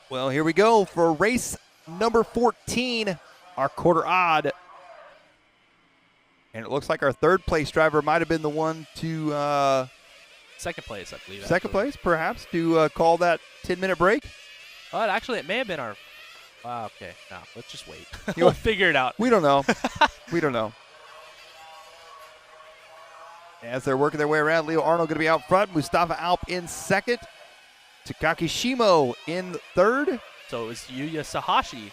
Well, here we go for race number 14, our quarter odd. And it looks like our third place driver might have been the one to second place, I believe. Second place, perhaps, to call that 10-minute break. Well, actually, it may have been our. Okay, no, let's just wait. We'll figure it out. We don't know. We don't know. As they're working their way around, Leo Arnold going to be out front. Mustafa Alp in second. Takaki Shimo in third. So it was Yuya Sahashi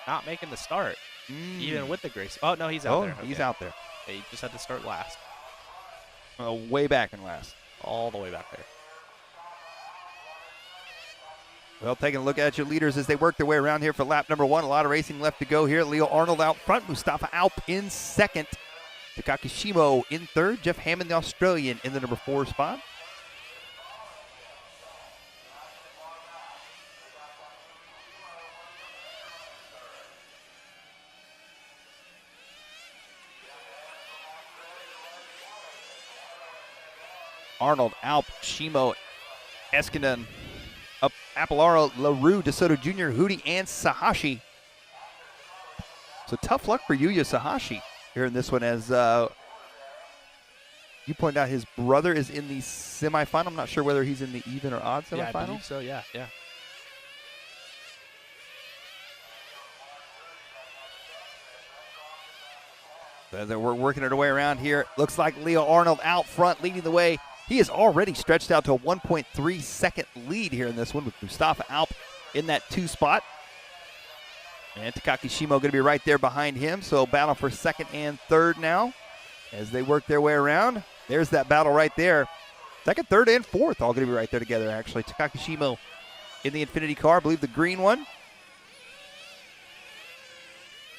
not making the start, even with the grace. Oh, no, he's out there. Okay. He's out there. Yeah, he just had to start last. Way back in last. All the way back there. Well, taking a look at your leaders as they work their way around here for lap number 1. A lot of racing left to go here. Leo Arnold out front. Mustafa Alp in second. Takaki Shimo in third. Jeff Hammond, the Australian, in the number 4 spot. Arnold, Alp, Shimo, Eskinen, Appalaro, LaRue, DeSoto Jr., Hootie, and Sahashi. So tough luck for Yuya Sahashi here in this one, as you pointed out his brother is in the semifinal. I'm not sure whether he's in the even or odd semifinal. Yeah, I believe so, yeah. As they're working their way around here, looks like Leo Arnold out front leading the way. He is already stretched out to a 1.3 second lead here in this one, with Mustafa Alp in that 2 spot. And Takaki Shimo going to be right there behind him. So battle for second and third now as they work their way around. There's that battle right there. Second, third, and fourth all going to be right there together, actually. Takaki Shimo in the Infinity car, I believe the green one.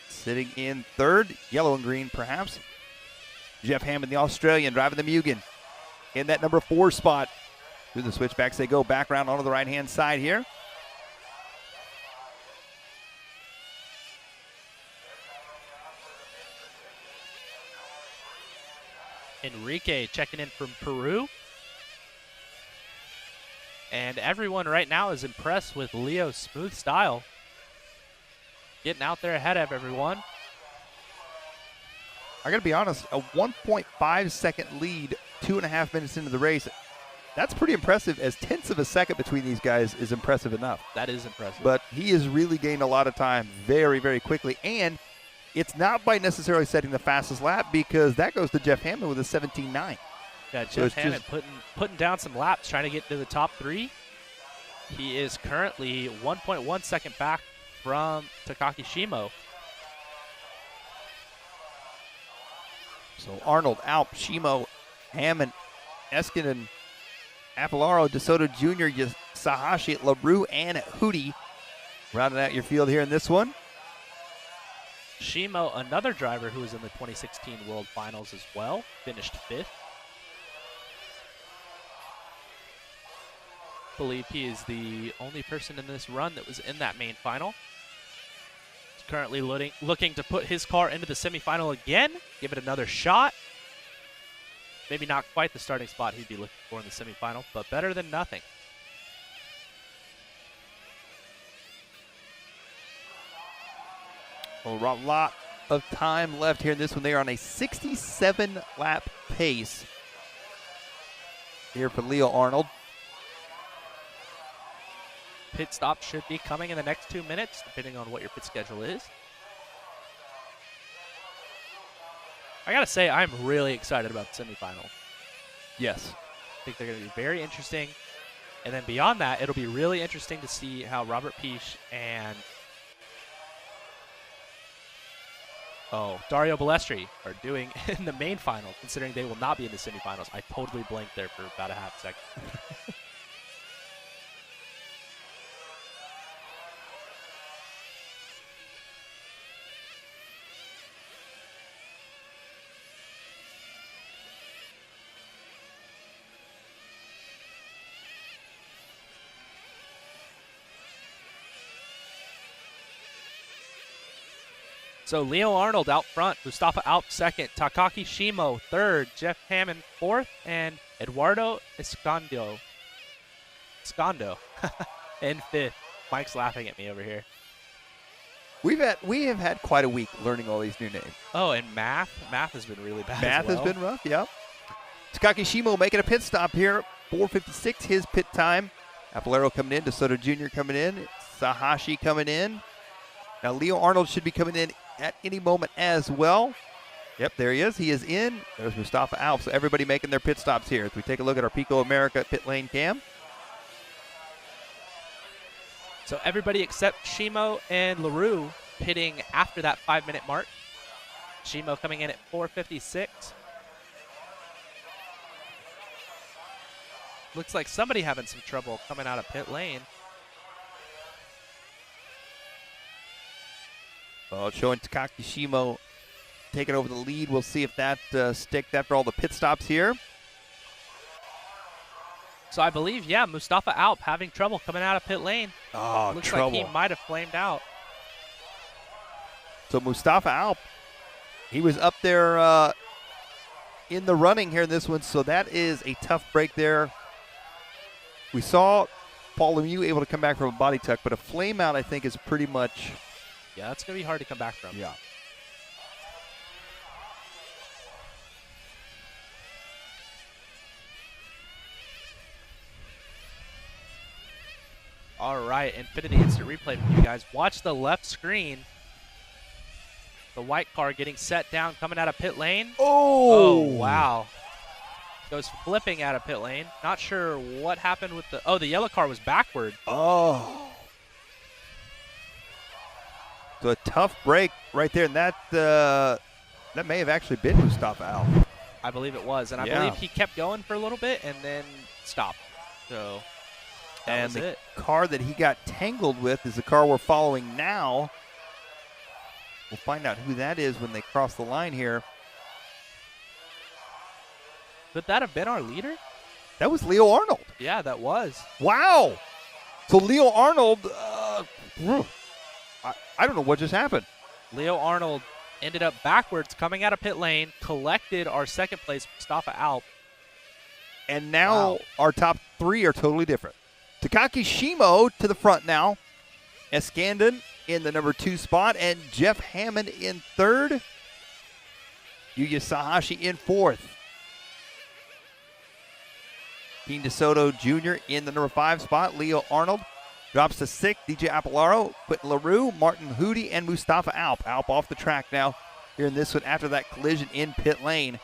Sitting in third, yellow and green perhaps. Jeff Hammond, the Australian, driving the Mugen in that number 4 spot. Through the switchbacks they go, back around onto the right-hand side here. Enrique checking in from Peru. And everyone right now is impressed with Leo's smooth style. Getting out there ahead of everyone. I got to be honest, a 1.5 second lead, 2.5 minutes into the race. That's pretty impressive. As tenths of a second between these guys is impressive enough. That is impressive. But he has really gained a lot of time very, very quickly. And it's not by necessarily setting the fastest lap, because that goes to Jeff Hammond with a 17.9. Yeah, Jeff Hammond putting down some laps, trying to get to the top 3. He is currently 1.1 second back from Takaki Shimo. So Arnold, Alp, Shimo, Hammond, Eskinen, Appalaro, DeSoto Jr., Sahashi, LaRue, and Hootie rounding out your field here in this one. Shimo, another driver who was in the 2016 World Finals as well, finished 5th. I believe he is the only person in this run that was in that main final. He's currently looking to put his car into the semifinal again, give it another shot. Maybe not quite the starting spot he'd be looking for in the semifinal, but better than nothing. A lot of time left here in this one. They are on a 67-lap pace here for Leo Arnold. Pit stop should be coming in the next 2 minutes, depending on what your pit schedule is. I gotta say, I'm really excited about the semifinal. Yes. I think they're gonna be very interesting. And then beyond that, it'll be really interesting to see how Robert Piche and Dario Balestri are doing in the main final, considering they will not be in the semifinals. I totally blanked there for about a half second. So Leo Arnold out front, Mustafa Alp second, Takaki Shimo third, Jeff Hammond fourth, and Eduardo Escondo in fifth. Mike's laughing at me over here. We have had quite a week learning all these new names. Oh, and math has been really bad. Math as well. has been rough. Yep. Takaki Shimo making a pit stop here. 4:56 his pit time. Apolero coming in. DeSoto Jr. coming in. Sahashi coming in. Now Leo Arnold should be coming in at any moment as well. Yep, there he is. He is in. There's Mustafa Alp. So everybody making their pit stops here. As we take a look at our Pico America pit lane cam. So everybody except Shimo and LaRue pitting after that 5-minute mark. Shimo coming in at 4:56. Looks like somebody having some trouble coming out of pit lane. Well, showing Takaki Shimo taking over the lead. We'll see if that sticks after all the pit stops here. So I believe, yeah, Mustafa Alp having trouble coming out of pit lane. Oh, Looks trouble. like he might have flamed out. So Mustafa Alp, he was up there in the running here in this one, so that is a tough break there. We saw Paul Lemieux able to come back from a body tuck, but a flame out, I think, is pretty much... Yeah, that's going to be hard to come back from. Yeah. All right, Infinity Instant Replay for you guys. Watch the left screen. The white car getting set down, coming out of pit lane. Oh! Wow. Goes flipping out of pit lane. Not sure what happened with the... Oh, the yellow car was backward. Oh. So a tough break right there, and that may have actually been Mustafa Alp. I believe it was, and I Yeah. believe he kept going for a little bit and then stopped. So that And was the it. car that he got tangled with is the car we're following now. We'll find out who that is when they cross the line here. Could that have been our leader? That was Leo Arnold. Yeah, that was. Wow. So Leo Arnold, I don't know what just happened. Leo Arnold ended up backwards coming out of pit lane, collected our second place, Mustafa Alp. And now Wow. our top three are totally different. Takaki Shimo to the front now. Eskandon in the number 2 spot, and Jeff Hammond in 3rd. Yuya Sahashi in 4th. Keen DeSoto Jr. in the number 5 spot. Leo Arnold drops to 6th. DJ Apolaro, Quentin LaRue, Martin Hootie, and Mustafa Alp. Alp off the track now here in this one after that collision in pit lane.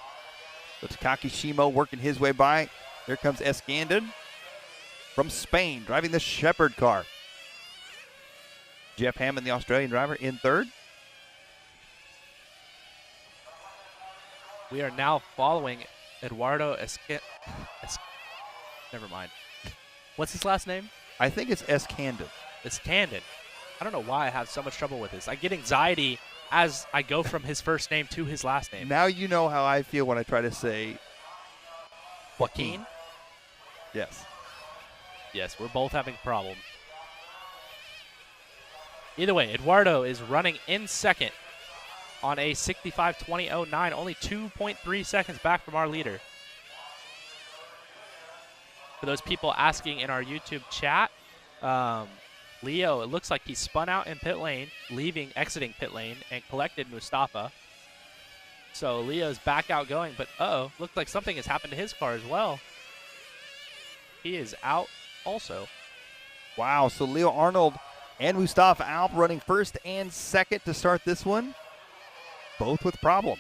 So Takaki Shimo working his way by. There comes Eskandon from Spain, driving the Shepherd car. Jeff Hammond, the Australian driver, in 3rd. We are now following Eduardo Never mind. What's his last name? I think it's Eskandon. Eskandon. I don't know why I have so much trouble with this. I get anxiety as I go from his first name to his last name. Now you know how I feel when I try to say Joaquin? Yes. Yes, we're both having a problem. Either way, Eduardo is running in second on a 65:20.09, only 2.3 seconds back from our leader. For those people asking in our YouTube chat, Leo, it looks like he spun out in pit lane, exiting pit lane, and collected Mustafa. So Leo's back out going, but looks like something has happened to his car as well. He is out also. Wow, so Leo Arnold and Mustafa Alp running 1st and 2nd to start this one. Both with problem.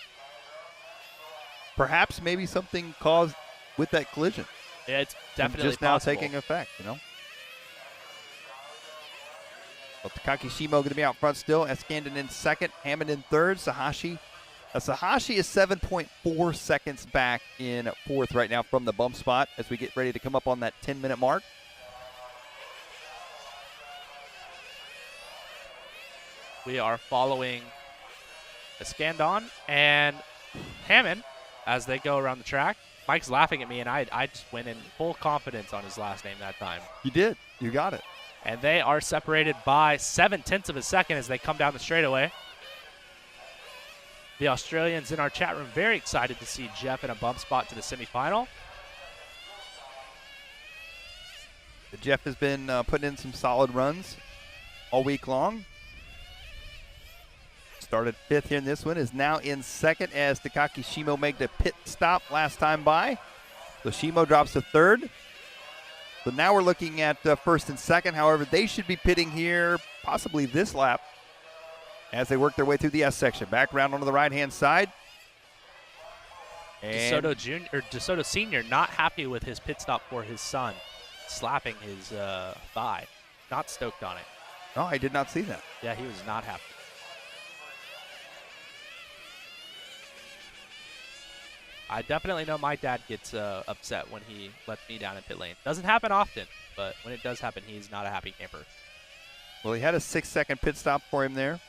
Perhaps maybe something caused with that collision. Yeah, it's definitely just now possible. taking effect, you know. Well, Takaki Shimo going to be out front still. Eskandon in 2nd, Hammond in 3rd. Sahashi is 7.4 seconds back in 4th right now from the bump spot as we get ready to come up on that 10-minute mark. We are following Eskandon and Hammond as they go around the track. Mike's laughing at me, and I just went in full confidence on his last name that time. You did. You got it. And they are separated by 0.7 of a second as they come down the straightaway. The Australians in our chat room very excited to see Jeff in a bump spot to the semifinal. Jeff has been putting in some solid runs all week long. Started 5th here in this one, is now in 2nd as Takaki Shimo made the pit stop last time by. So Shimo drops to 3rd. So now we're looking at 1st and 2nd. However, they should be pitting here possibly this lap as they work their way through the S section. Back around onto the right-hand side. And DeSoto Sr. not happy with his pit stop for his son, slapping his thigh. Not stoked on it. Oh, I did not see that. Yeah, he was not happy. I definitely know my dad gets upset when he lets me down in pit lane. Doesn't happen often, but when it does happen, he's not a happy camper. Well, he had a 6-second pit stop for him there.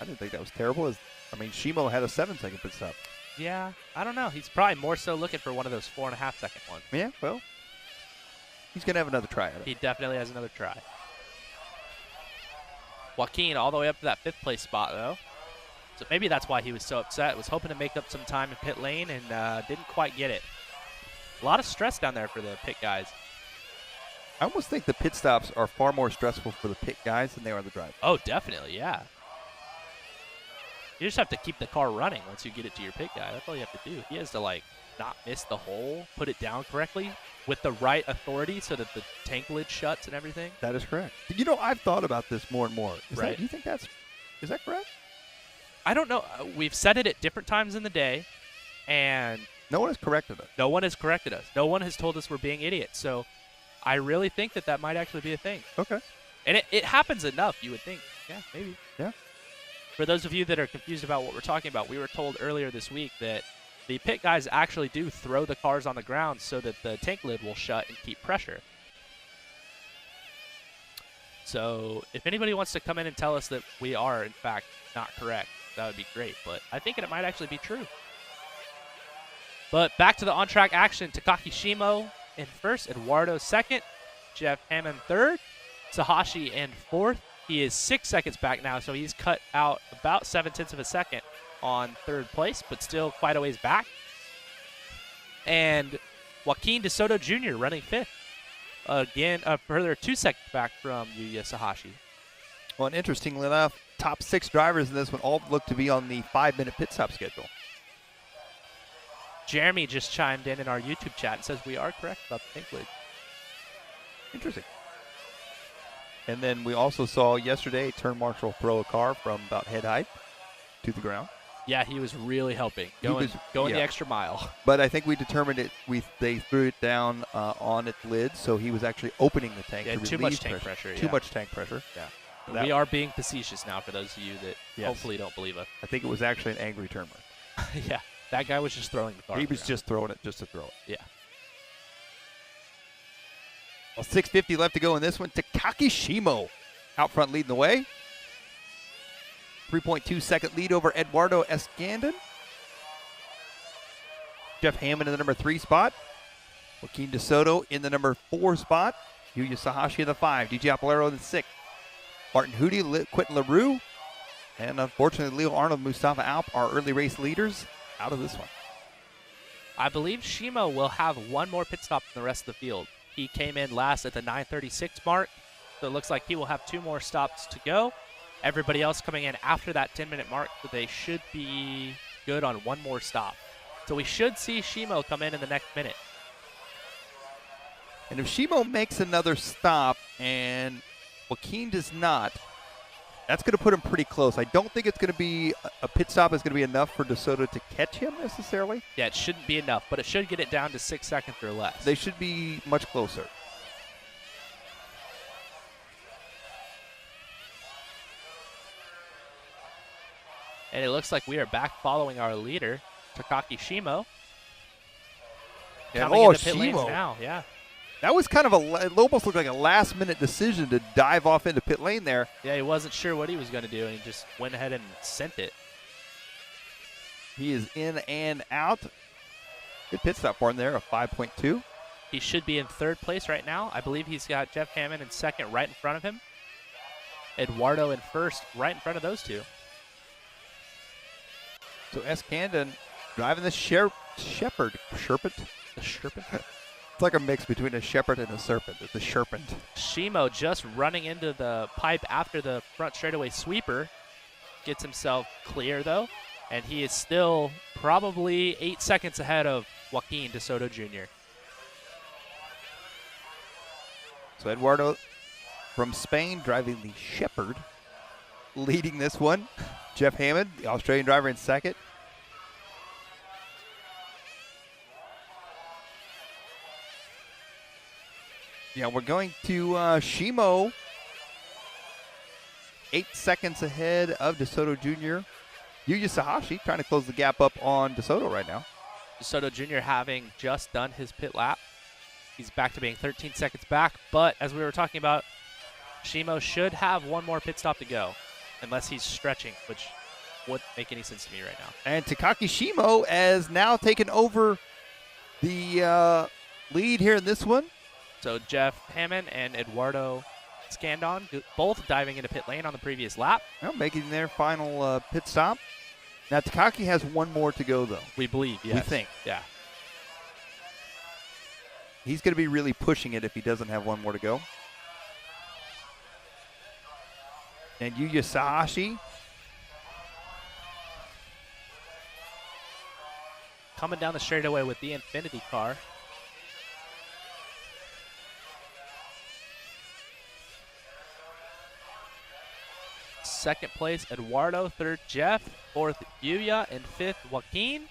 I didn't think that was terrible. Shimo had a 7-second pit stop. Yeah, I don't know. He's probably more so looking for one of those 4.5-second ones. Yeah, well, he's going to have another try at it. He definitely has another try. Joaquin all the way up to that 5th place spot, though. So maybe that's why he was so upset. Was hoping to make up some time in pit lane and didn't quite get it. A lot of stress down there for the pit guys. I almost think the pit stops are far more stressful for the pit guys than they are the drivers. Oh, definitely, yeah. You just have to keep the car running once you get it to your pit guy. That's all you have to do. He has to, not miss the hole, put it down correctly with the right authority so that the tank lid shuts and everything. That is correct. I've thought about this more and more. Do you think is that correct? I don't know. We've said it at different times in the day, and no one has corrected us. No one has corrected us. No one has told us we're being idiots. So I really think that might actually be a thing. Okay. And it happens enough, you would think. Yeah, maybe. Yeah. For those of you that are confused about what we're talking about, we were told earlier this week that the pit guys actually do throw the cars on the ground so that the tank lid will shut and keep pressure. So if anybody wants to come in and tell us that we are, in fact, not correct, that would be great. But I think it might actually be true. But back to the on-track action. Takaki Shimo in 1st, Eduardo 2nd, Jeff Hammond 3rd, Sahashi in 4th. He is 6 seconds back now, so he's cut out about 0.7 of a second on 3rd place, but still quite a ways back. And Joaquin DeSoto Jr. running 5th. Again, a further 2 seconds back from Yuya Sahashi. Well, and interestingly enough, top 6 drivers in this one all look to be on the 5-minute pit stop schedule. Jeremy just chimed in our YouTube chat and says we are correct about the tank lid. Interesting. And then we also saw yesterday turn marshal throw a car from about head height to the ground. Yeah, he was really helping, going the extra mile. But I think we determined they threw it down on its lid, so he was actually opening the tank to too much tank pressure. Too much tank pressure. Yeah. We are being facetious now for those of you that hopefully don't believe us. I think it was actually an angry turn marshal. Yeah, that guy was just throwing the car. He was just throwing it just to throw it. Yeah. Well, 6:50 left to go in this one. Takaki Shimo out front leading the way. 3.2-second lead over Eduardo Escandon. Jeff Hammond in the number 3 spot. Joaquin DeSoto in the number 4 spot. Yuya Sahashi in the 5. DJ Apolero in the 6. Martin Hootie, Quentin LaRue, and unfortunately Leo Arnold, Mustafa Alp, our early race leaders, out of this one. I believe Shimo will have one more pit stop than the rest of the field. He came in last at the 9:36 mark, so it looks like he will have 2 more stops to go. Everybody else coming in after that 10-minute mark, so they should be good on 1 more stop. So we should see Shimo come in the next minute. And if Shimo makes another stop and Joaquin does not, that's going to put him pretty close. I don't think it's going to be a pit stop is going to be enough for DeSoto to catch him necessarily. Yeah, it shouldn't be enough, but it should get it down to 6 seconds or less. They should be much closer. And it looks like we are back following our leader, Takaki Shimo. Coming in the pit lanes now, yeah. That was kind of it almost looked like a last-minute decision to dive off into pit lane there. Yeah, he wasn't sure what he was going to do, and he just went ahead and sent it. He is in and out. Good pit stop for him there, a 5.2. He should be in 3rd place right now. I believe he's got Jeff Hammond in 2nd right in front of him. Eduardo in 1st right in front of those 2. So Escandon driving the Sherpert. The Sherpert? It's like a mix between a shepherd and a serpent. It's a sherpent. Shimo just running into the pipe after the front straightaway sweeper. Gets himself clear, though. And he is still probably 8 seconds ahead of Joaquin de Soto Jr. So Eduardo from Spain driving the Shepherd, leading this one. Jeff Hammond, the Australian driver, in second. Yeah, we're going to Shimo, 8 seconds ahead of DeSoto Jr. Yuya Sahashi trying to close the gap up on DeSoto right now. DeSoto Jr. having just done his pit lap. He's back to being 13 seconds back, but as we were talking about, Shimo should have one more pit stop to go, unless he's stretching, which wouldn't make any sense to me right now. And Takaki Shimo has now taken over the lead here in this one. So Jeff Hammond and Eduardo Scandon both diving into pit lane on the previous lap. Well, making their final pit stop. Now, Takaki has one more to go, though. We believe, yes. We think. Yeah. He's going to be really pushing it if he doesn't have one more to go. And Yuya Sahashi coming down the straightaway with the Infinity car. Second place, Eduardo. Third, Jeff. Fourth, Yuya. And fifth, Joaquin.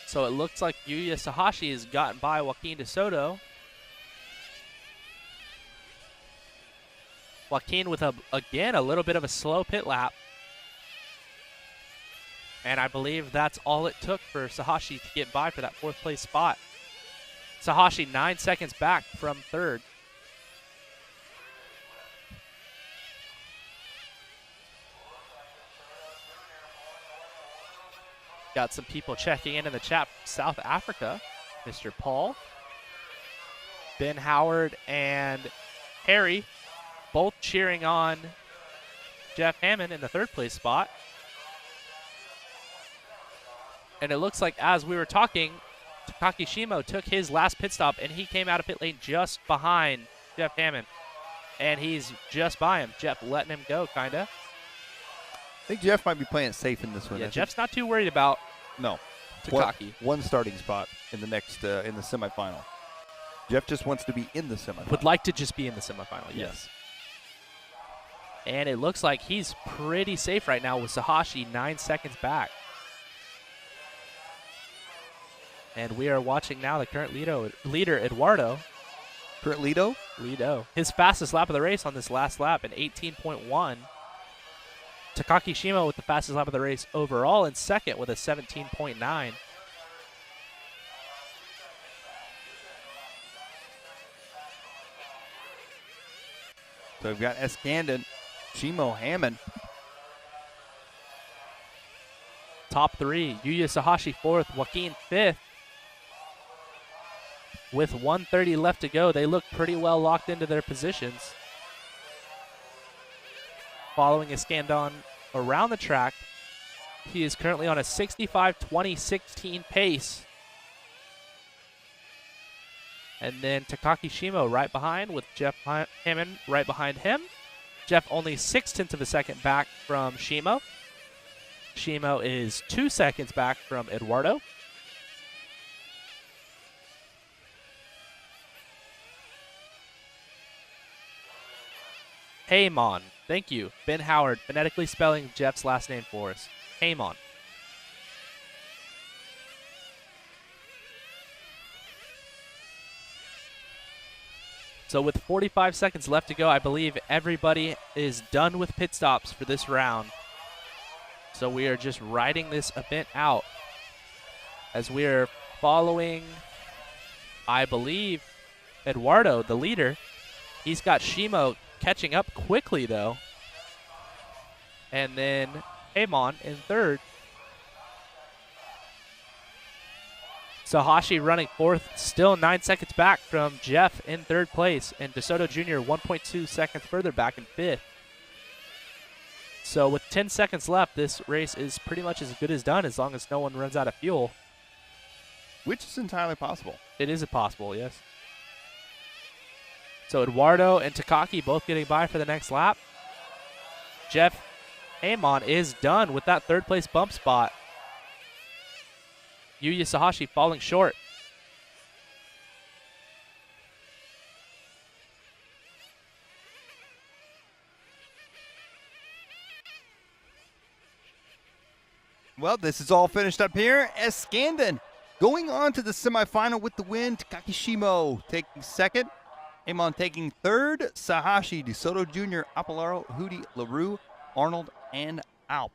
So it looks like Yuya Sahashi has gotten by Joaquin de Soto. Joaquin with, again, a little bit of a slow pit lap. And I believe that's all it took for Sahashi to get by for that fourth place spot. Sahashi 9 seconds back from third. Got some people checking in the chat from South Africa. Mr. Paul, Ben Howard, and Harry both cheering on Jeff Hammond in the third place spot. And it looks like as we were talking, Takaki Shimo took his last pit stop, and he came out of pit lane just behind Jeff Hammond. And he's just by him. Jeff letting him go, kind of. I think Jeff might be playing it safe in this one. Yeah, Jeff's not too worried about Takaki. One starting spot in the next in the semifinal. Jeff just wants to be in the semifinal. Would like to just be in the semifinal, yes. And it looks like he's pretty safe right now with Sahashi 9 seconds back. And we are watching now the current leader, Eduardo. Current Lido? Lido. His fastest lap of the race on this last lap in 18.1. Takaki Shimo with the fastest lap of the race overall in second with a 17.9. So we've got Escandon, Shimo, Hammond. Top three, Yuya Sahashi fourth, Joaquin fifth. With 1:30 left to go, they look pretty well locked into their positions. Following Escandon around the track, he is currently on a 65-20-16 pace. And then Takaki Shimo right behind with Jeff Hammond right behind him. Jeff only 0.6 of a second back from Shimo. Shimo is 2 seconds back from Eduardo. Haymon. Thank you. Ben Howard phonetically spelling Jeff's last name for us. Haymon. So with 45 seconds left to go, I believe everybody is done with pit stops for this round. So we are just riding this event out as we are following, I believe, Eduardo, the leader. He's got Shimo catching up quickly, though. And then Haymon in third. Sahashi running fourth, still 9 seconds back from Jeff in third place. And DeSoto Jr. 1.2 seconds further back in fifth. So with 10 seconds left, this race is pretty much as good as done as long as no one runs out of fuel. Which is entirely possible. It is possible, yes. So Eduardo and Takaki both getting by for the next lap. Jeff Amon is done with that third place bump spot. Yuya Sahashi falling short. Well, this is all finished up here. Escandon going on to the semifinal with the win. Takaki Shimo taking second. Amon taking third. Sahashi, DeSoto Jr., Apolaro, Hootie, LaRue, Arnold, and Alp.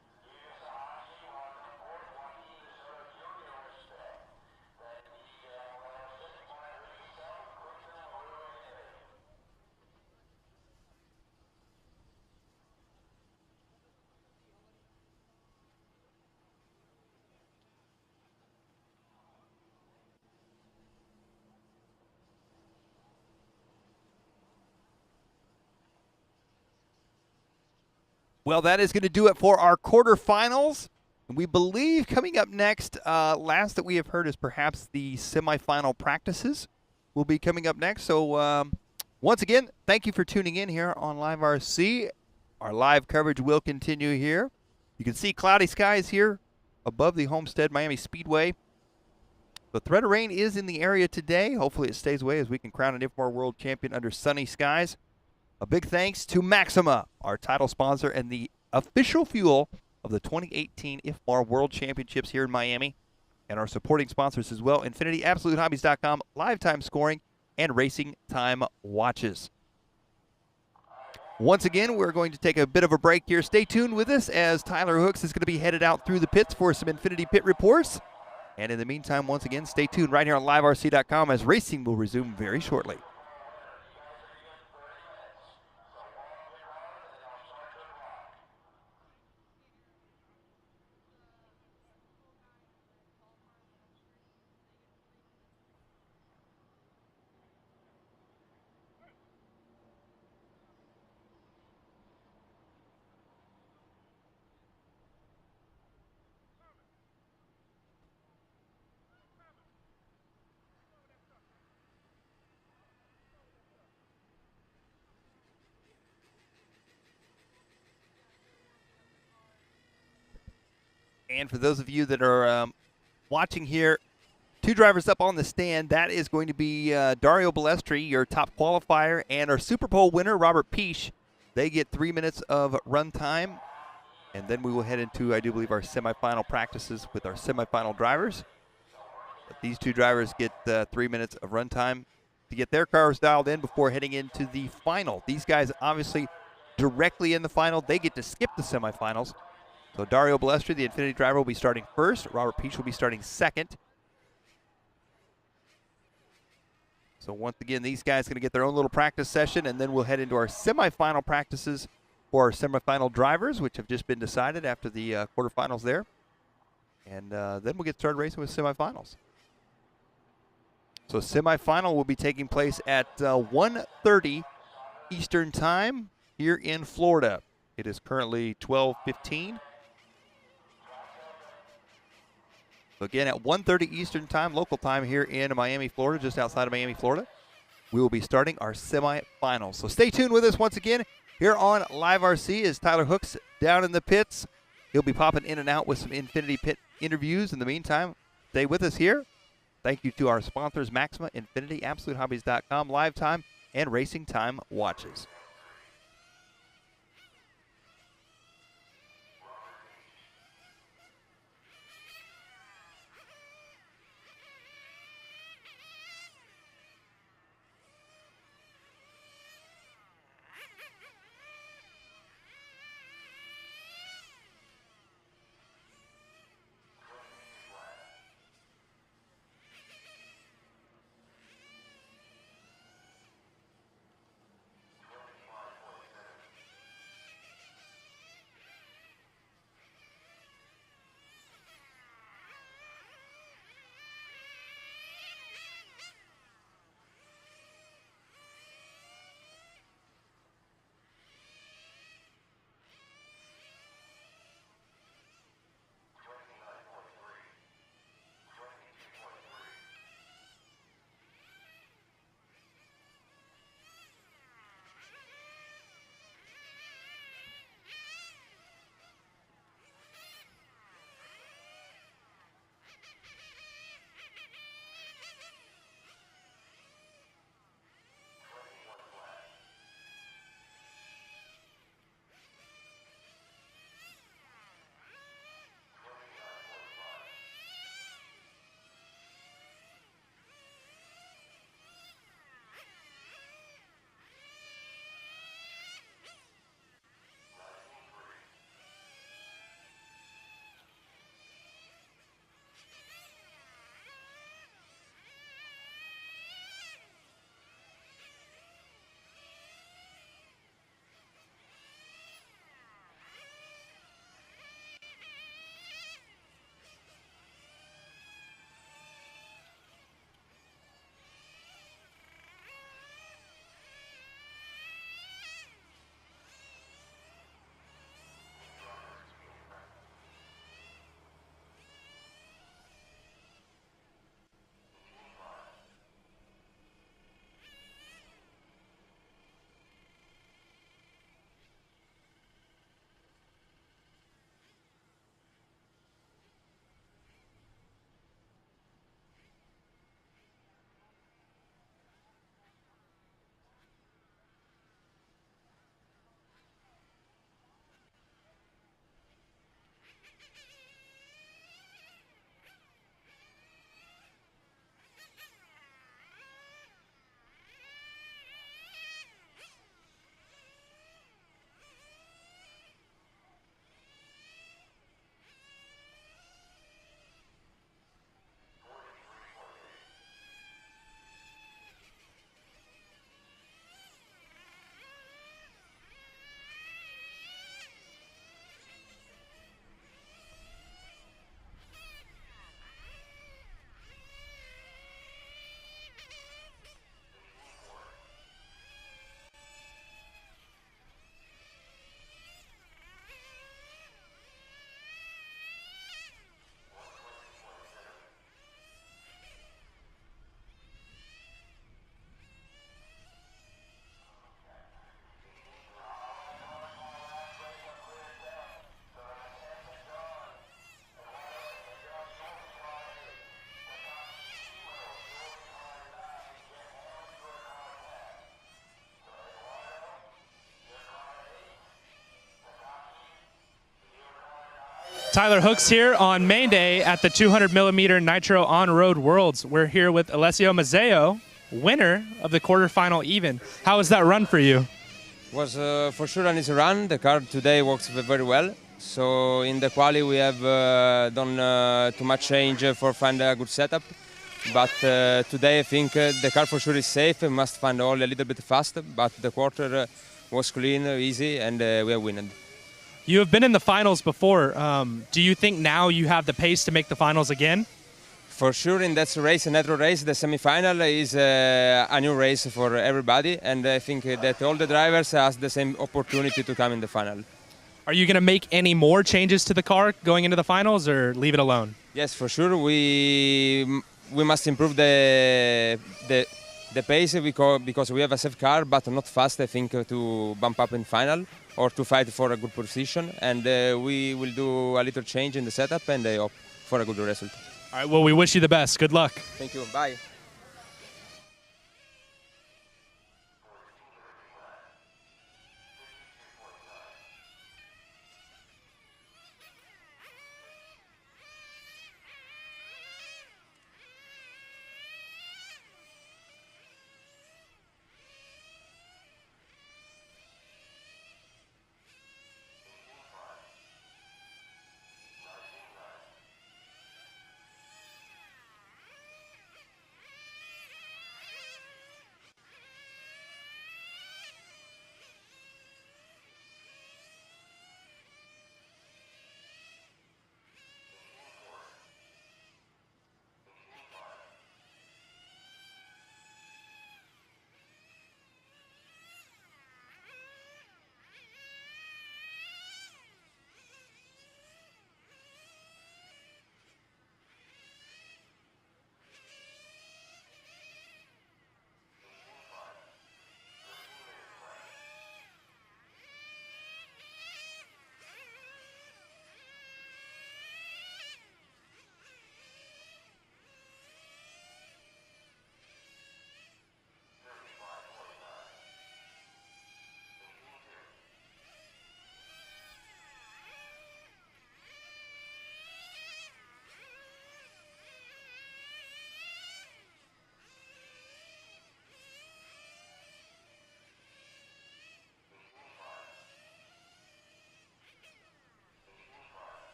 Well, that is going to do it for our quarterfinals. We believe coming up next, last that we have heard is perhaps the semifinal practices will be coming up next. So once again, thank you for tuning in here on LiveRC. Our live coverage will continue here. You can see cloudy skies here above the Homestead Miami Speedway. The threat of rain is in the area today. Hopefully it stays away as we can crown an IFMAR World Champion under sunny skies. A big thanks to Maxima, our title sponsor and the official fuel of the 2018 IFMAR World Championships here in Miami, and our supporting sponsors as well, Infinity, AbsoluteHobbies.com, Live Time Scoring, and Racing Time Watches. Once again, we're going to take a bit of a break here. Stay tuned with us as Tyler Hooks is going to be headed out through the pits for some Infinity Pit reports. And in the meantime, once again, stay tuned right here on LiveRC.com as racing will resume very shortly. And for those of you that are watching here, two drivers up on the stand. That is going to be Dario Balestri, your top qualifier, and our Super Bowl winner, Robert Peach. They get 3 minutes of run time. And then we will head into, I do believe, our semifinal practices with our semifinal drivers. But these two drivers get 3 minutes of run time to get their cars dialed in before heading into the final. These guys obviously directly in the final. They get to skip the semifinals. So Dario Balestri, the Infinity driver, will be starting first. Robert Peach will be starting second. So once again, these guys are going to get their own little practice session, and then we'll head into our semifinal practices for our semifinal drivers, which have just been decided after the quarterfinals there. And then we'll get started racing with semifinals. So semifinal will be taking place at 1:30 Eastern Time here in Florida. It is currently 12:15. So again, at 1:30 Eastern Time, local time here in Miami, Florida, just outside of Miami, Florida, we will be starting our semifinals. So stay tuned with us once again here on LiveRC as Tyler Hooks down in the pits. He'll be popping in and out with some Infinity Pit interviews. In the meantime, stay with us here. Thank you to our sponsors, Maxima, Infinity, AbsoluteHobbies.com, Live Time, and Racing Time Watches. Tyler Hooks here on main day at the 200mm Nitro On-Road Worlds. We're here with Alessio Mazzeo, winner of the quarterfinal even. How was that run for you? Was for sure an easy run. The car today works very well. So in the quali we have done too much change for find a good setup. But today I think the car for sure is safe. We must find only a little bit fast. But the quarter was clean, easy, and we have won. You have been in the finals before. Do you think now you have the pace to make the finals again? For sure, in that race, a Nitro race, the semi-final is a new race for everybody, and I think that all the drivers have the same opportunity to come in the final. Are you going to make any more changes to the car going into the finals, or leave it alone? Yes, for sure. We must improve the pace because we have a safe car, but not fast. I think to bump up in final or to fight for a good position, and we will do a little change in the setup, and I hope for a good result. All right, well, we wish you the best. Good luck. Thank you. Bye.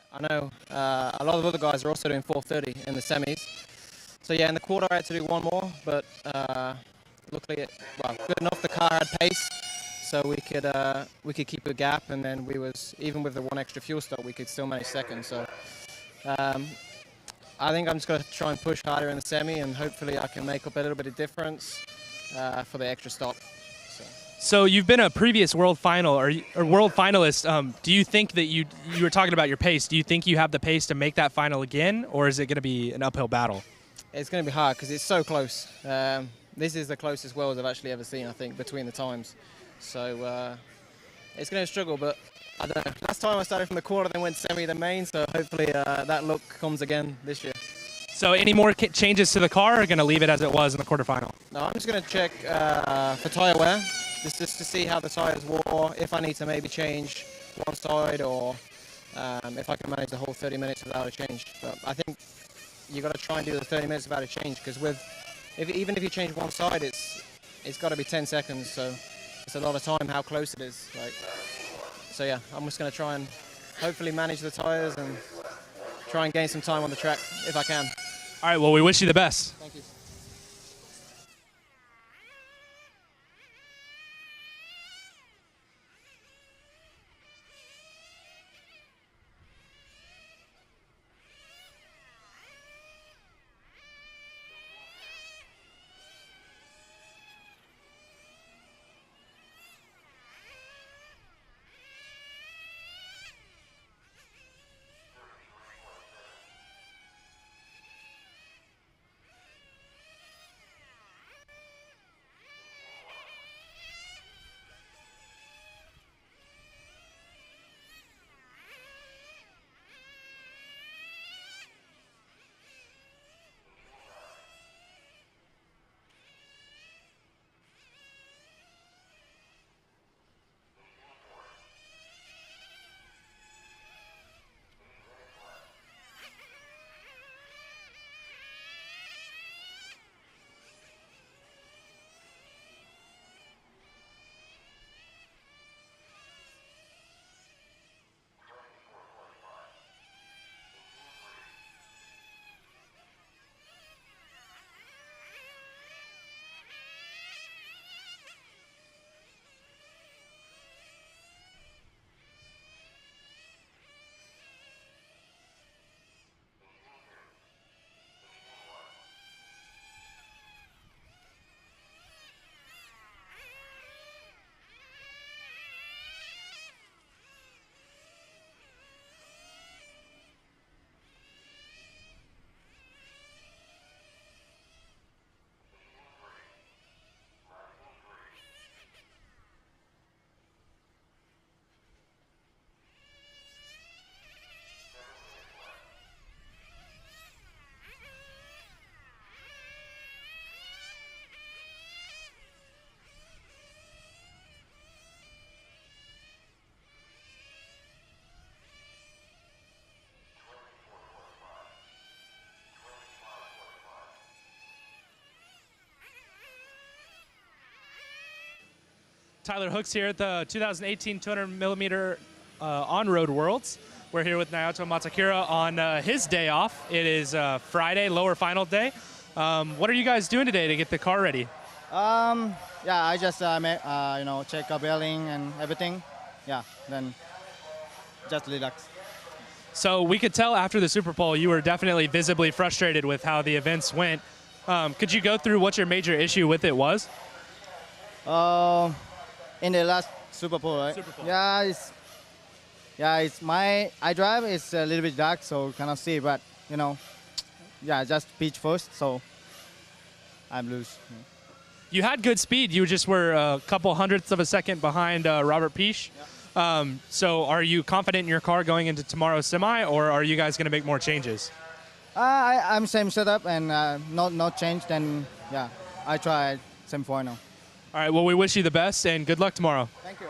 I know a lot of other guys are also doing 4:30 in the semis. So yeah, in the quarter I had to do one more, but luckily, good enough. The car had pace, so we could keep a gap, and then even with the one extra fuel stop, we could still manage second. So I think I'm just going to try and push harder in the semi, and hopefully I can make up a little bit of difference for the extra stop. So you've been a previous world final or world finalist. Do you think that you were talking about your pace? Do you think you have the pace to make that final again, or is it going to be an uphill battle? It's going to be hard because it's so close. This is the closest worlds I've actually ever seen, I think, between the times. So it's going to struggle, but I don't know. Last time I started from the quarter, then went semi, then main, so hopefully that look comes again this year. So any more changes to the car, or going to leave it as it was in the quarterfinal? No, I'm just going to check for tyre wear, just to see how the tyres wore, if I need to maybe change one side, or if I can manage the whole 30 minutes without a change. But I think you got to try and do the 30 minutes without a change, because even if you change one side, it's got to be 10 seconds, so it's a lot of time how close it is. So yeah, I'm just going to try and hopefully manage the tyres and try and gain some time on the track if I can. All right, well, we wish you the best. Thank you. Tyler Hooks here at the 2018 200mm On-Road Worlds. We're here with Naoto Matsakura on his day off. It is Friday, lower final day. What are you guys doing today to get the car ready? Yeah, I just check up bearing and everything. Yeah, then just relax. So we could tell after the Super Bowl you were definitely visibly frustrated with how the events went. Could you go through what your major issue with it was? In the last Super Bowl, right? Super Bowl. Yeah, it's my iDrive is a little bit dark, so cannot see. But just pitch first, so I'm loose. You had good speed. You just were a couple hundredths of a second behind Robert Piche. Yeah. So are you confident in your car going into tomorrow's semi, or are you guys going to make more changes? I'm same setup and not changed. And yeah, I try semi-final. All right, well, we wish you the best, and good luck tomorrow. Thank you.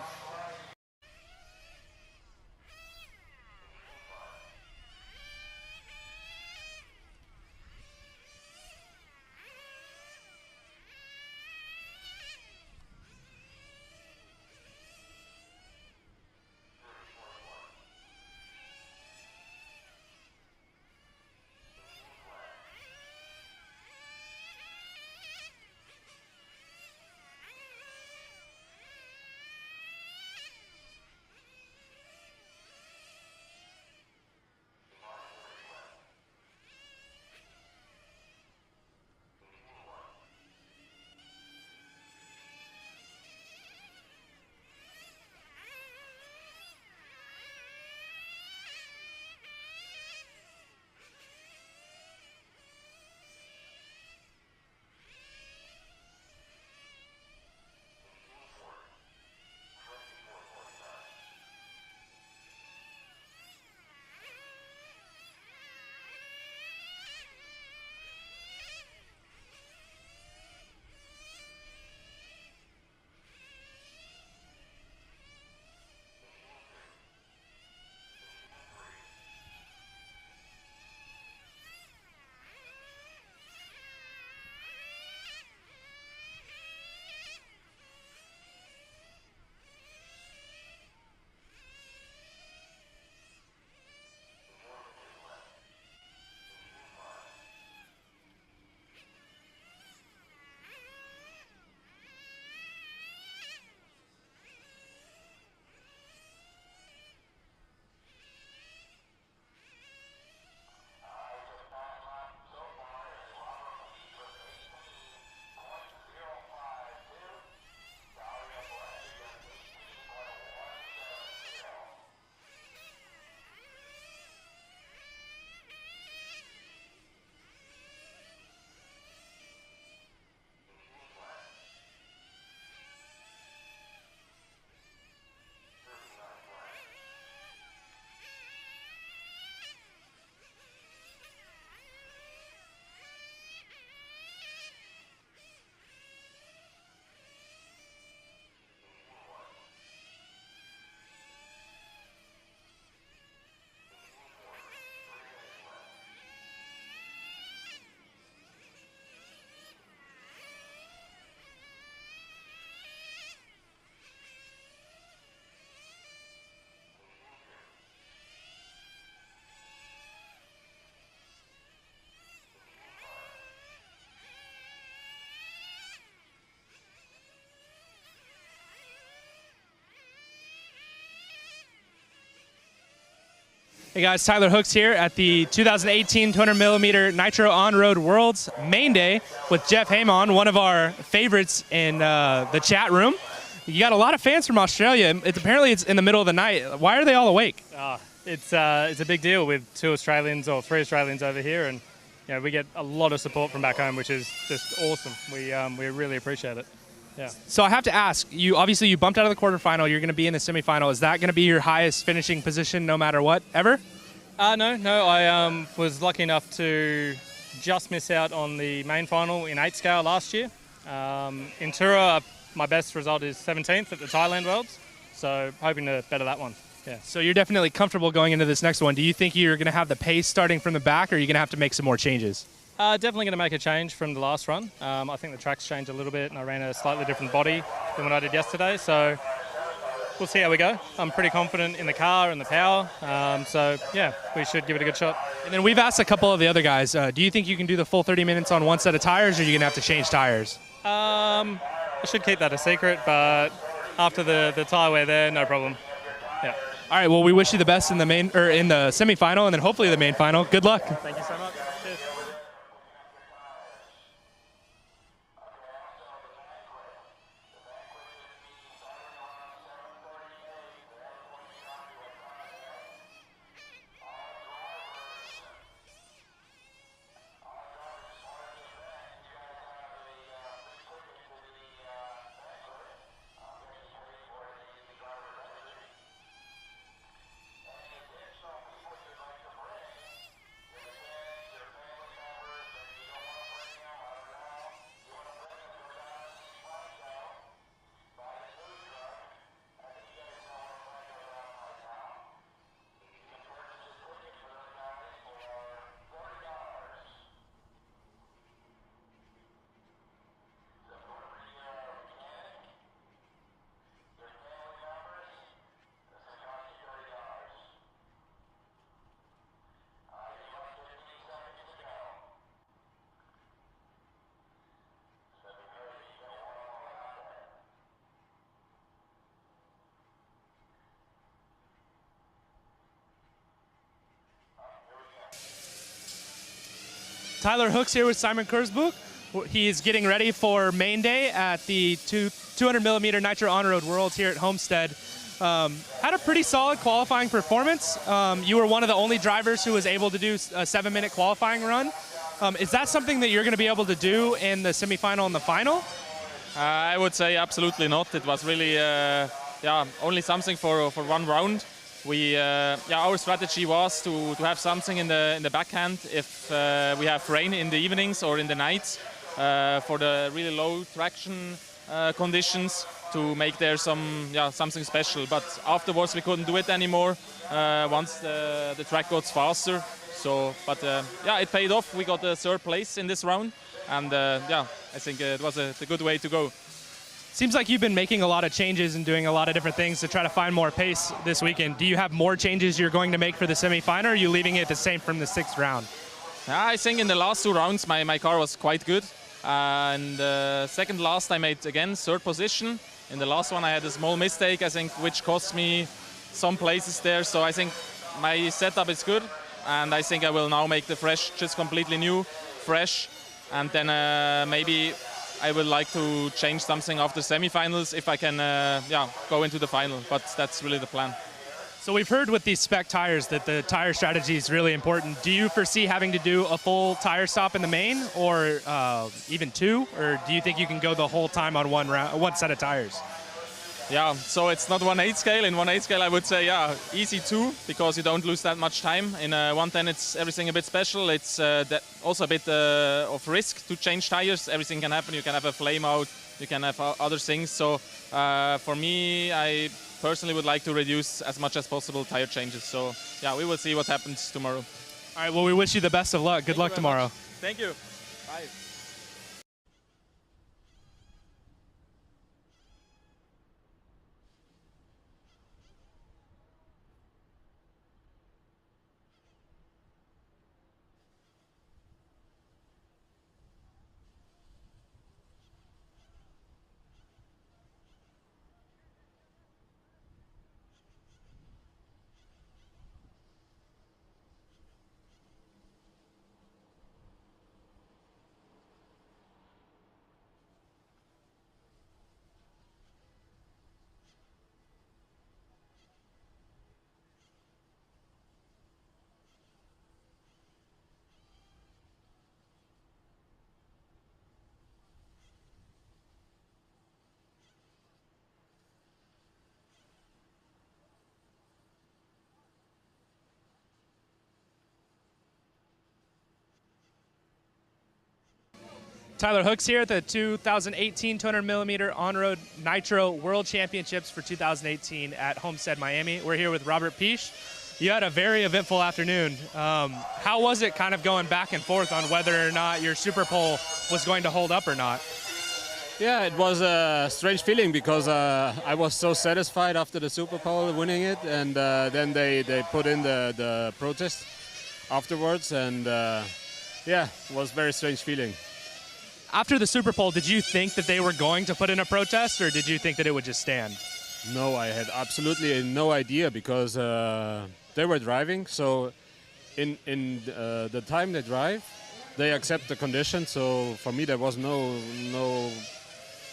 Hey guys, Tyler Hooks here at the 2018 200mm Nitro On-Road Worlds main day with Jeff Hamon, one of our favorites in the chat room. You got a lot of fans from Australia. Apparently it's in the middle of the night. Why are they all awake? It's a big deal with 2 Australians or 3 Australians over here, and you know, we get a lot of support from back home, which is just awesome. We really appreciate it. Yeah. So I have to ask, you obviously you bumped out of the quarterfinal. You're going to be in the semifinal. Is that going to be your highest finishing position no matter what, ever? No. I was lucky enough to just miss out on the main final in 8 scale last year. In Tour, my best result is 17th at the Thailand Worlds, so hoping to better that one. Yeah. So you're definitely comfortable going into this next one. Do you think you're going to have the pace starting from the back, or are you going to have to make some more changes? Definitely going to make a change from the last run. I think the track's changed a little bit, and I ran a slightly different body than what I did yesterday, so we'll see how we go. I'm pretty confident in the car and the power, so yeah, we should give it a good shot. And then we've asked a couple of the other guys, do you think you can do the full 30 minutes on one set of tires, or are you going to have to change tires? I should keep that a secret, but after the tire wear there, no problem. Yeah. All right, well, we wish you the best in the semifinal, and then hopefully the main final. Good luck. Thank you so much. Cheers. Tyler Hooks here with Simon Kurzbuch. He is getting ready for main day at the 200mm Nitro On-Road Worlds here at Homestead. Had a pretty solid qualifying performance. You were one of the only drivers who was able to do a 7-minute qualifying run. Is that something that you're going to be able to do in the semifinal and the final? I would say absolutely not. It was really only something for one round. Our strategy was to have something in the backhand if we have rain in the evenings or in the nights for the really low traction conditions, to make there something special. But afterwards we couldn't do it anymore once the track got faster. So, but it paid off. We got a 3rd place in this round, and I think it was a good way to go. Seems like you've been making a lot of changes and doing a lot of different things to try to find more pace this weekend. Do you have more changes you're going to make for the semifinal, or are you leaving it the same from the 6th round? I think in the last 2 rounds my car was quite good. And second last I made again 3rd position. In the last one I had a small mistake, I think, which cost me some places there. So I think my setup is good, and I think I will now make the fresh, just completely new, fresh, and then maybe I would like to change something after semifinals if I can go into the final, but that's really the plan. So we've heard with these spec tires that the tire strategy is really important. Do you foresee having to do a full tire stop in the main, or even 2, or do you think you can go the whole time on one set of tires? Yeah, so it's not 1/8 scale. In 1/8 scale I would say easy 2, because you don't lose that much time. In 110 it's everything a bit special. It's also a bit of risk to change tires. Everything can happen. You can have a flame out, you can have other things. So for me, I personally would like to reduce as much as possible tire changes. So yeah, we will see what happens tomorrow. All right, well, we wish you the best of luck. Good luck tomorrow. Thank you. Bye. Tyler Hooks here at the 2018 200mm On-Road Nitro World Championships for 2018 at Homestead, Miami. We're here with Robert Piech. You had a very eventful afternoon. How was it kind of going back and forth on whether or not your Super Pole was going to hold up or not? Yeah, it was a strange feeling because I was so satisfied after the Super Pole winning it, and then they put in the protest afterwards, and yeah, it was a very strange feeling. After the Super Pole, did you think that they were going to put in a protest, or did you think that it would just stand? No, I had absolutely no idea because they were driving. So in the time they drive, they accept the conditions. So for me, there was no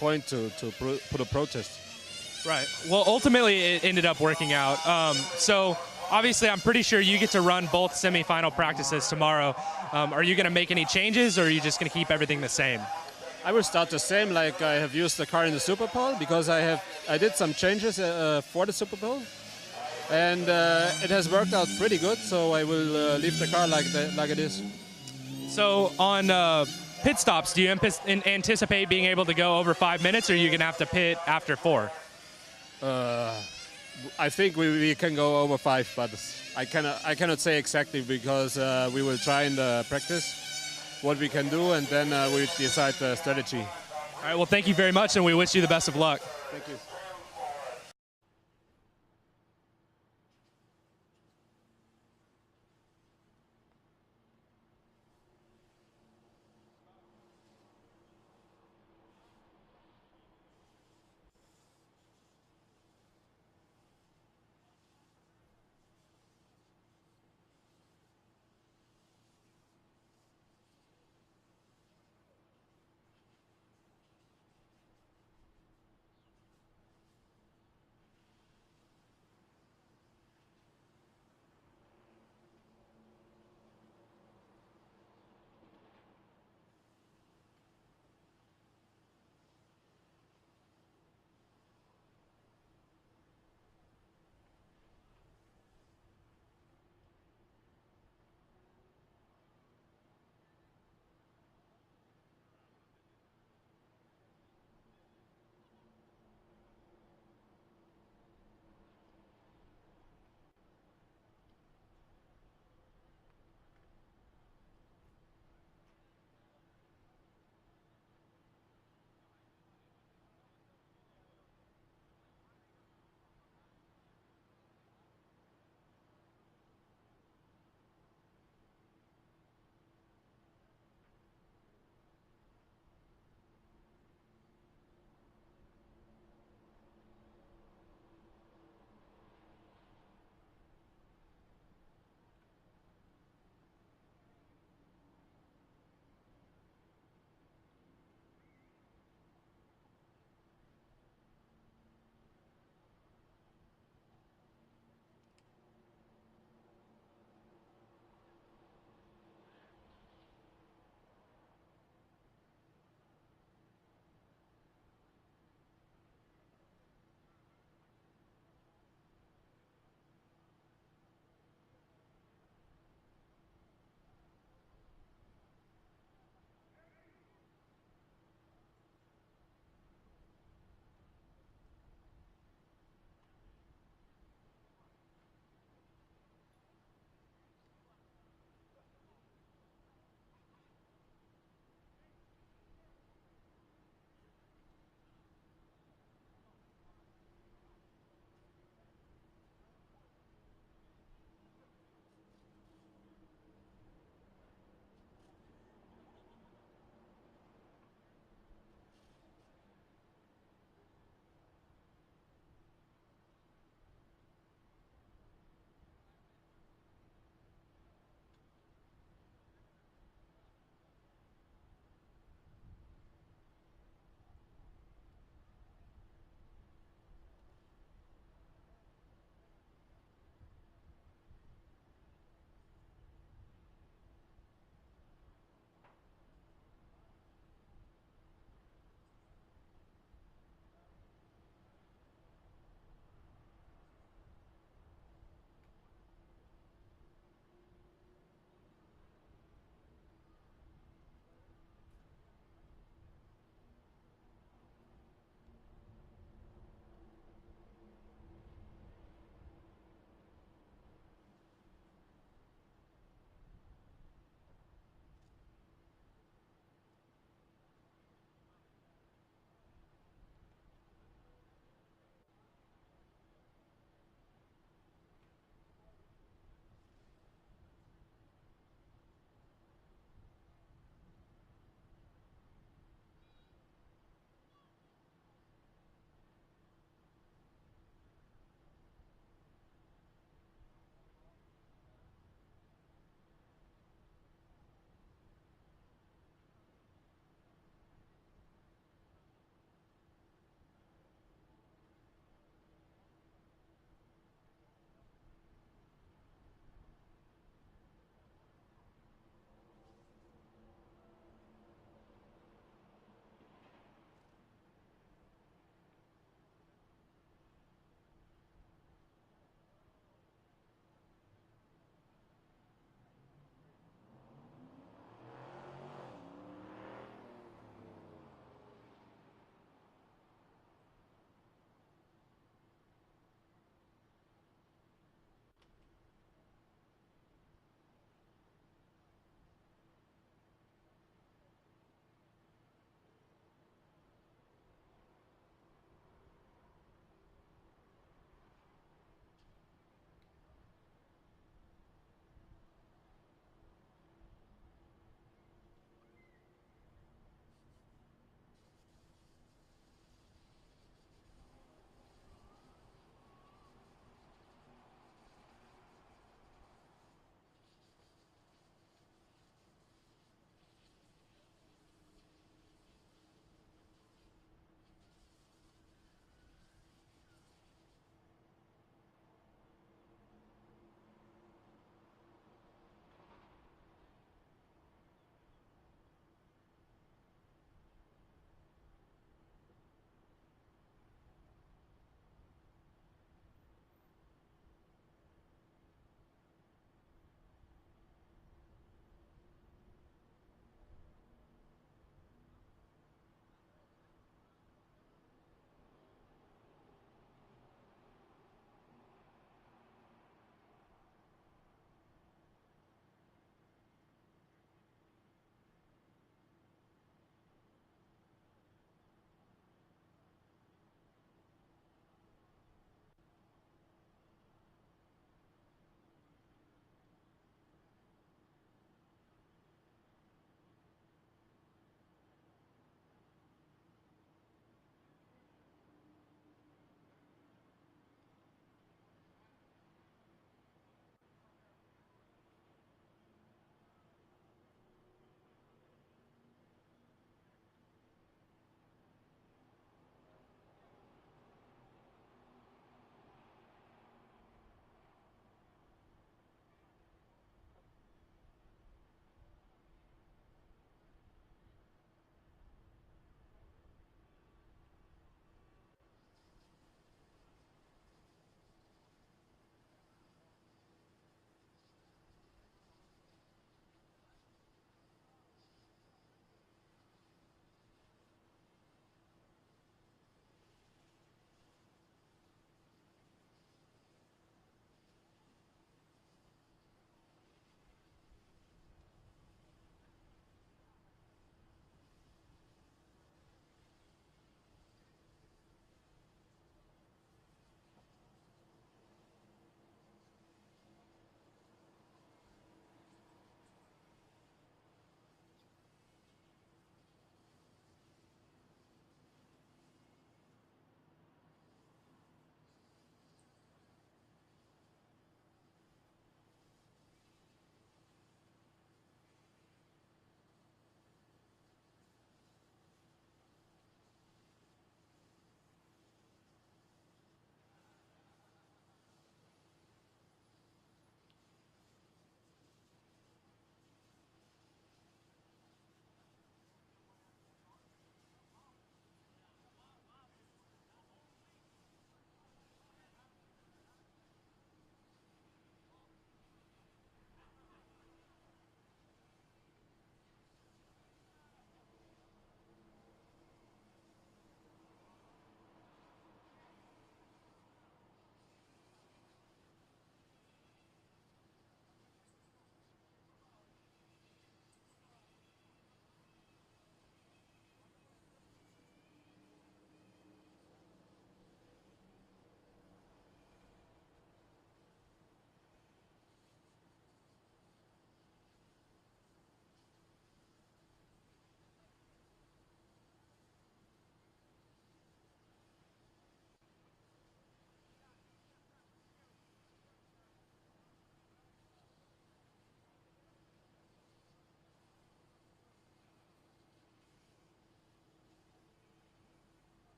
point to put a protest. Right. Well, ultimately, it ended up working out. So obviously, I'm pretty sure you get to run both semifinal practices tomorrow. Are you going to make any changes, or are you just going to keep everything the same? I will start the same like I have used the car in the Super Bowl because I did some changes for the Super Bowl, and it has worked out pretty good. So I will leave the car like it is. So on pit stops, do you anticipate being able to go over 5 minutes, or are you going to have to pit after 4? I think we can go over 5, but I cannot say exactly because we will try in the practice what we can do, and then we decide the strategy. All right, well, thank you very much, and we wish you the best of luck. Thank you.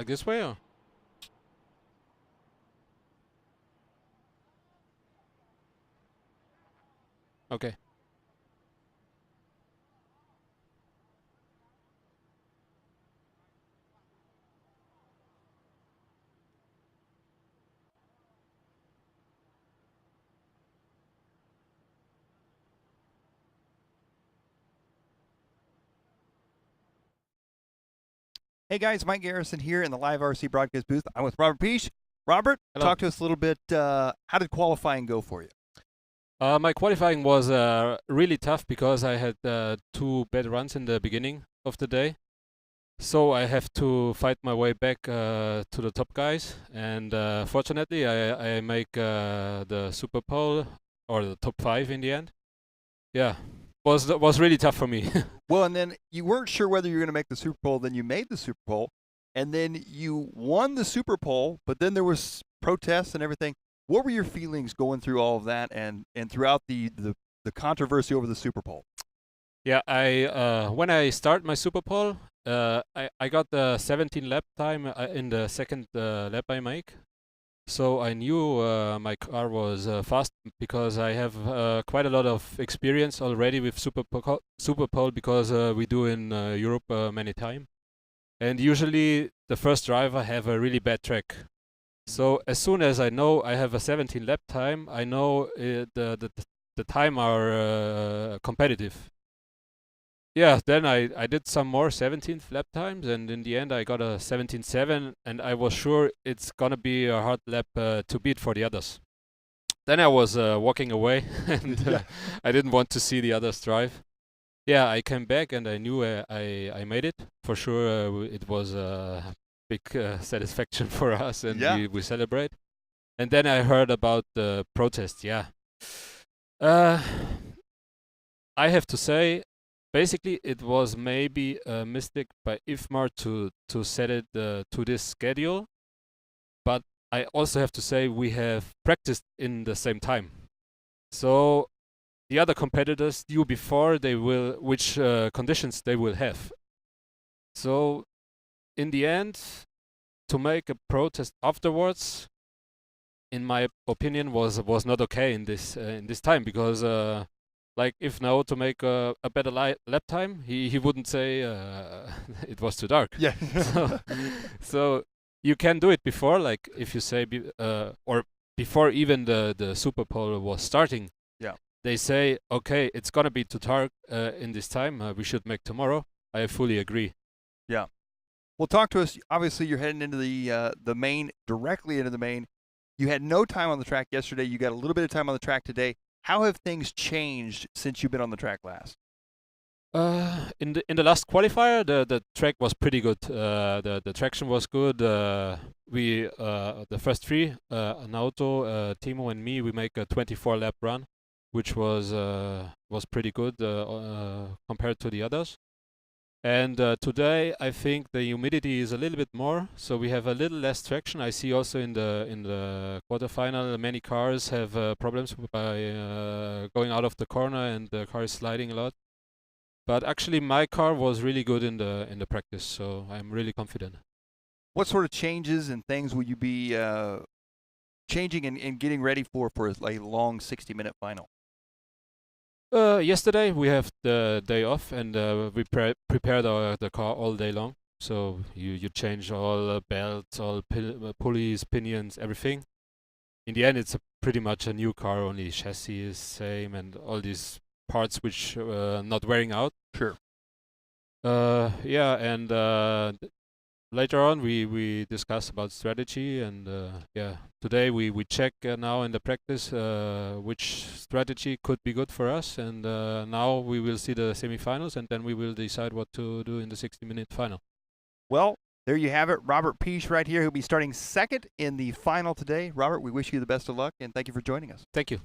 Like this way, or? Okay. Hey guys, Mike Garrison here in the LiveRC broadcast booth. I'm with Robert Peach. Robert, Hello. talk to us a little bit. How did qualifying go for you? My qualifying was really tough because I had 2 bad runs in the beginning of the day. So I have to fight my way back to the top guys. And fortunately, I make the Super Pole or the top 5 in the end. Yeah, was really tough for me. Well, and then you weren't sure whether you were going to make the Super Bowl. Then you made the Super Bowl, and then you won the Super Bowl. But then there was protests and everything. What were your feelings going through all of that and throughout the controversy over the Super Bowl? Yeah, I when I start my Super Pole, I got the 17 lap time in the second lap I make. So I knew my car was fast because I have quite a lot of experience already with Super Pole because we do in Europe many times. And usually the first driver have a really bad track. So as soon as I know I have a 17 lap time, I know the time are competitive. Yeah, then I did some more 17th lap times, and in the end I got a 17.7, and I was sure it's gonna be a hard lap to beat for the others. Then I was walking away, and I didn't want to see the others drive. Yeah, I came back, and I knew I made it. For sure, it was a big satisfaction for us, and we celebrate. And then I heard about the protest, yeah. I have to say, basically, it was maybe a mistake by IFMAR to set it to this schedule, but I also have to say we have practiced in the same time. So the other competitors knew before they will which conditions they will have. So in the end, to make a protest afterwards, in my opinion, was not okay in this time because. Like if now to make a better lap time, he wouldn't say it was too dark. Yeah. So you can do it before, like if you say or before even the Super Pole was starting. Yeah. They say, okay, it's gonna be too dark in this time. We should make tomorrow. I fully agree. Yeah. Well, talk to us. Obviously, you're heading into the main, directly into the main. You had no time on the track yesterday. You got a little bit of time on the track today. How have things changed since you've been on the track last? In the last qualifier, the track was pretty good. The traction was good. We the first 3, Nauto, Timo, and me, we make a 24 lap run, which was pretty good compared to the others. And today, I think the humidity is a little bit more, so we have a little less traction. I see also in the quarterfinal, many cars have problems by going out of the corner, and the car is sliding a lot. But actually, my car was really good in the practice, so I'm really confident. What sort of changes and things will you be changing and getting ready for a long 60-minute final? Yesterday we have the day off, and we prepared the car all day long. So you change all belts, all pulleys, pinions, everything. In the end, it's pretty much a new car. Only chassis is same, and all these parts which not wearing out. Sure. Yeah, and later on we discuss about strategy, and yeah, today we check now in the practice which strategy could be good for us, and now we will see the semifinals, and then we will decide what to do in the 60-minute final. Well, there you have it. Robert Peach right here, who'll be starting second in the final today. Robert, we wish you the best of luck, and thank you for joining us. Thank you.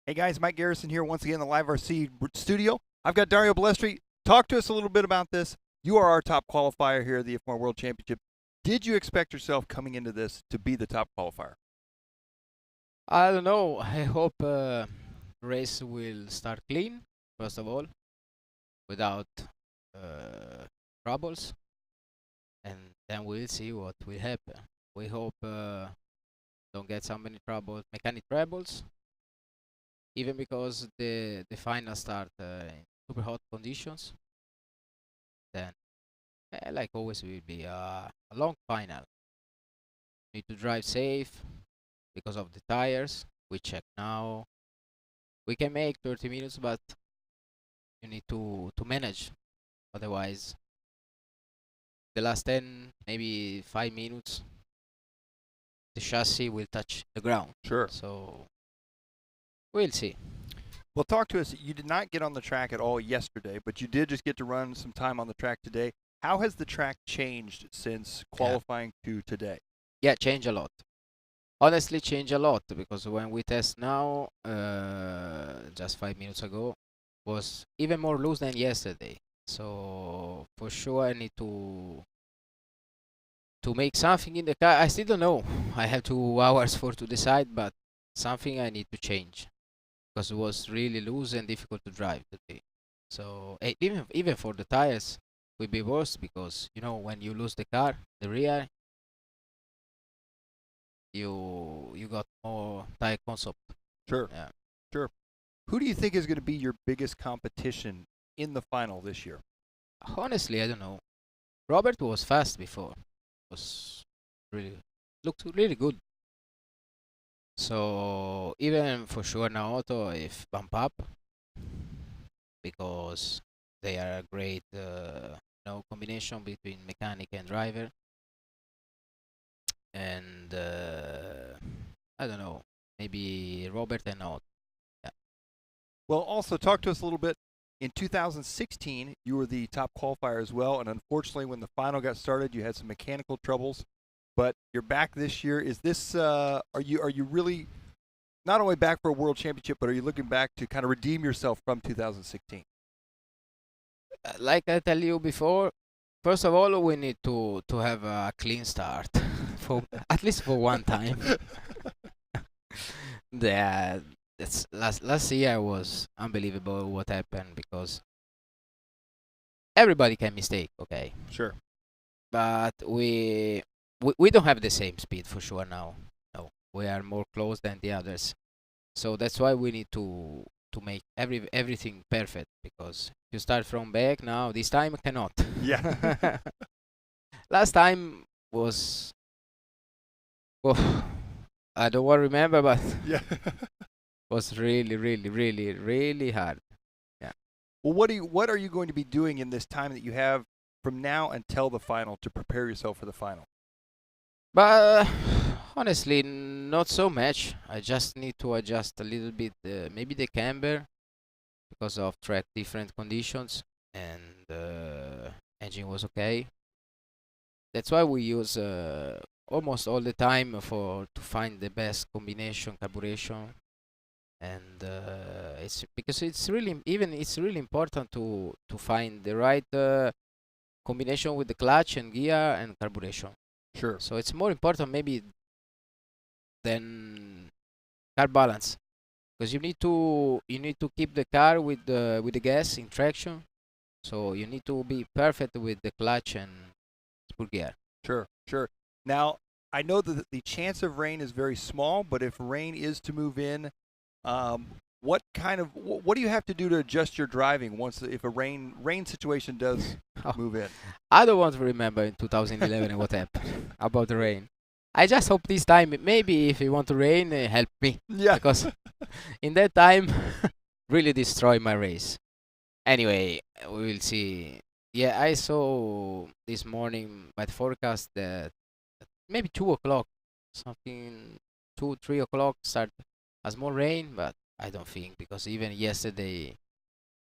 Hey guys, Mike Garrison here once again in the LiveRC studio. I've got Dario Balestri. Talk to us a little bit about this. You are our top qualifier here at the IFMAR World Championship. Did you expect yourself coming into this to be the top qualifier? I don't know. I hope race will start clean, first of all, without troubles, and then we'll see what will happen. We hope don't get so many mechanic troubles, even because the final start in super hot conditions. Then, like always, will be a long final. Need to drive safe because of the tires. We check now. We can make 30 minutes, but you need to manage. Otherwise, the last 10, maybe 5 minutes, the chassis will touch the ground. Sure. So we'll see. Well, talk to us. You did not get on the track at all yesterday, but you did just get to run some time on the track today. How has the track changed since qualifying to today? Yeah, change a lot. Honestly, change a lot, because when we test now, just 5 minutes ago, was even more loose than yesterday. So for sure, I need to make something in the car. I still don't know. I have 2 hours to decide, but something I need to change, because it was really loose and difficult to drive today. So even for the tires, will be worse, because you know, when you lose the car, the rear, you got more tire concept. Sure. Yeah. Sure. Who do you think is going to be your biggest competition in the final this year? Honestly, I don't know. Robert was fast before. Looked really good. So even for sure now Auto, if bump up, because they are a great combination between mechanic and driver. And I don't know, maybe Robert and Auto. Yeah. Well, also talk to us a little bit. In 2016, you were the top qualifier as well, and unfortunately, when the final got started, you had some mechanical troubles. But you're back this year. Is this are you really not only back for a world championship, but are you looking back to kind of redeem yourself from 2016? Like I tell you before, first of all, we need to have a clean start, for at least for one time. That's last year was unbelievable what happened, because everybody can mistake, okay? Sure. But we don't have the same speed for sure now. No, we are more close than the others. So that's why we need to make everything perfect, because you start from back now. This time cannot. Yeah. Last time was, I don't want to remember, but yeah. was really hard. Yeah. Well, what are you going to be doing in this time that you have from now until the final to prepare yourself for the final? But honestly, not so much. I just need to adjust a little bit, maybe the camber, because of track different conditions, and engine was okay. That's why we use almost all the time to find the best combination carburation, and it's because it's really important to find the right combination with the clutch and gear and carburation. Sure. So it's more important maybe than car balance, because you need to keep the car with the gas in traction. So you need to be perfect with the clutch and spur gear. Sure, sure. Now, I know that the chance of rain is very small, but if rain is to move in, what do you have to do to adjust your driving if a rain situation does move in? I don't want to remember in 2011 what happened about the rain. I just hope this time, maybe if you want to rain, help me. Yeah. Because in that time, really destroyed my race. Anyway, we will see. Yeah, I saw this morning by the forecast that maybe 2 o'clock, something 2, 3 o'clock start a small rain, but I don't think, because even yesterday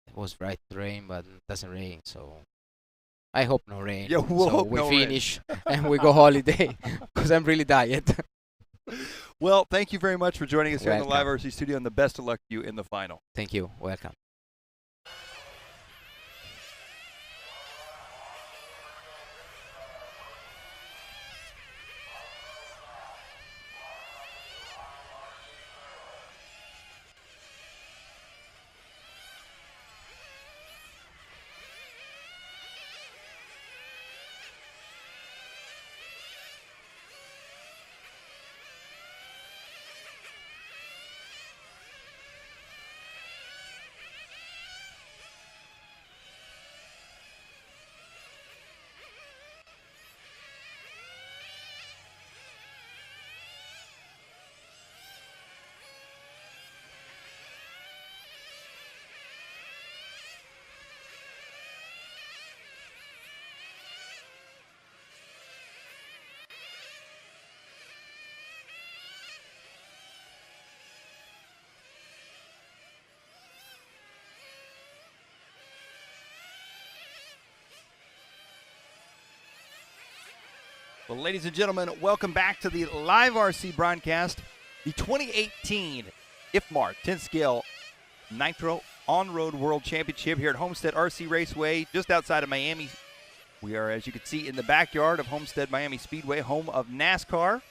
it was bright rain, but it doesn't rain, so I hope no rain. Yeah, we'll so hope we no finish and we go holiday, because I'm really tired. Well, thank you very much for joining us here in the Welcome. LiveRC studio, and the best of luck to you in the final. Thank you. Welcome. Well, ladies and gentlemen, welcome back to the LiveRC broadcast. The 2018 IFMAR 10 scale Nitro On-Road World Championship here at Homestead RC Raceway, just outside of Miami. We are, as you can see, in the backyard of Homestead Miami Speedway, home of NASCAR.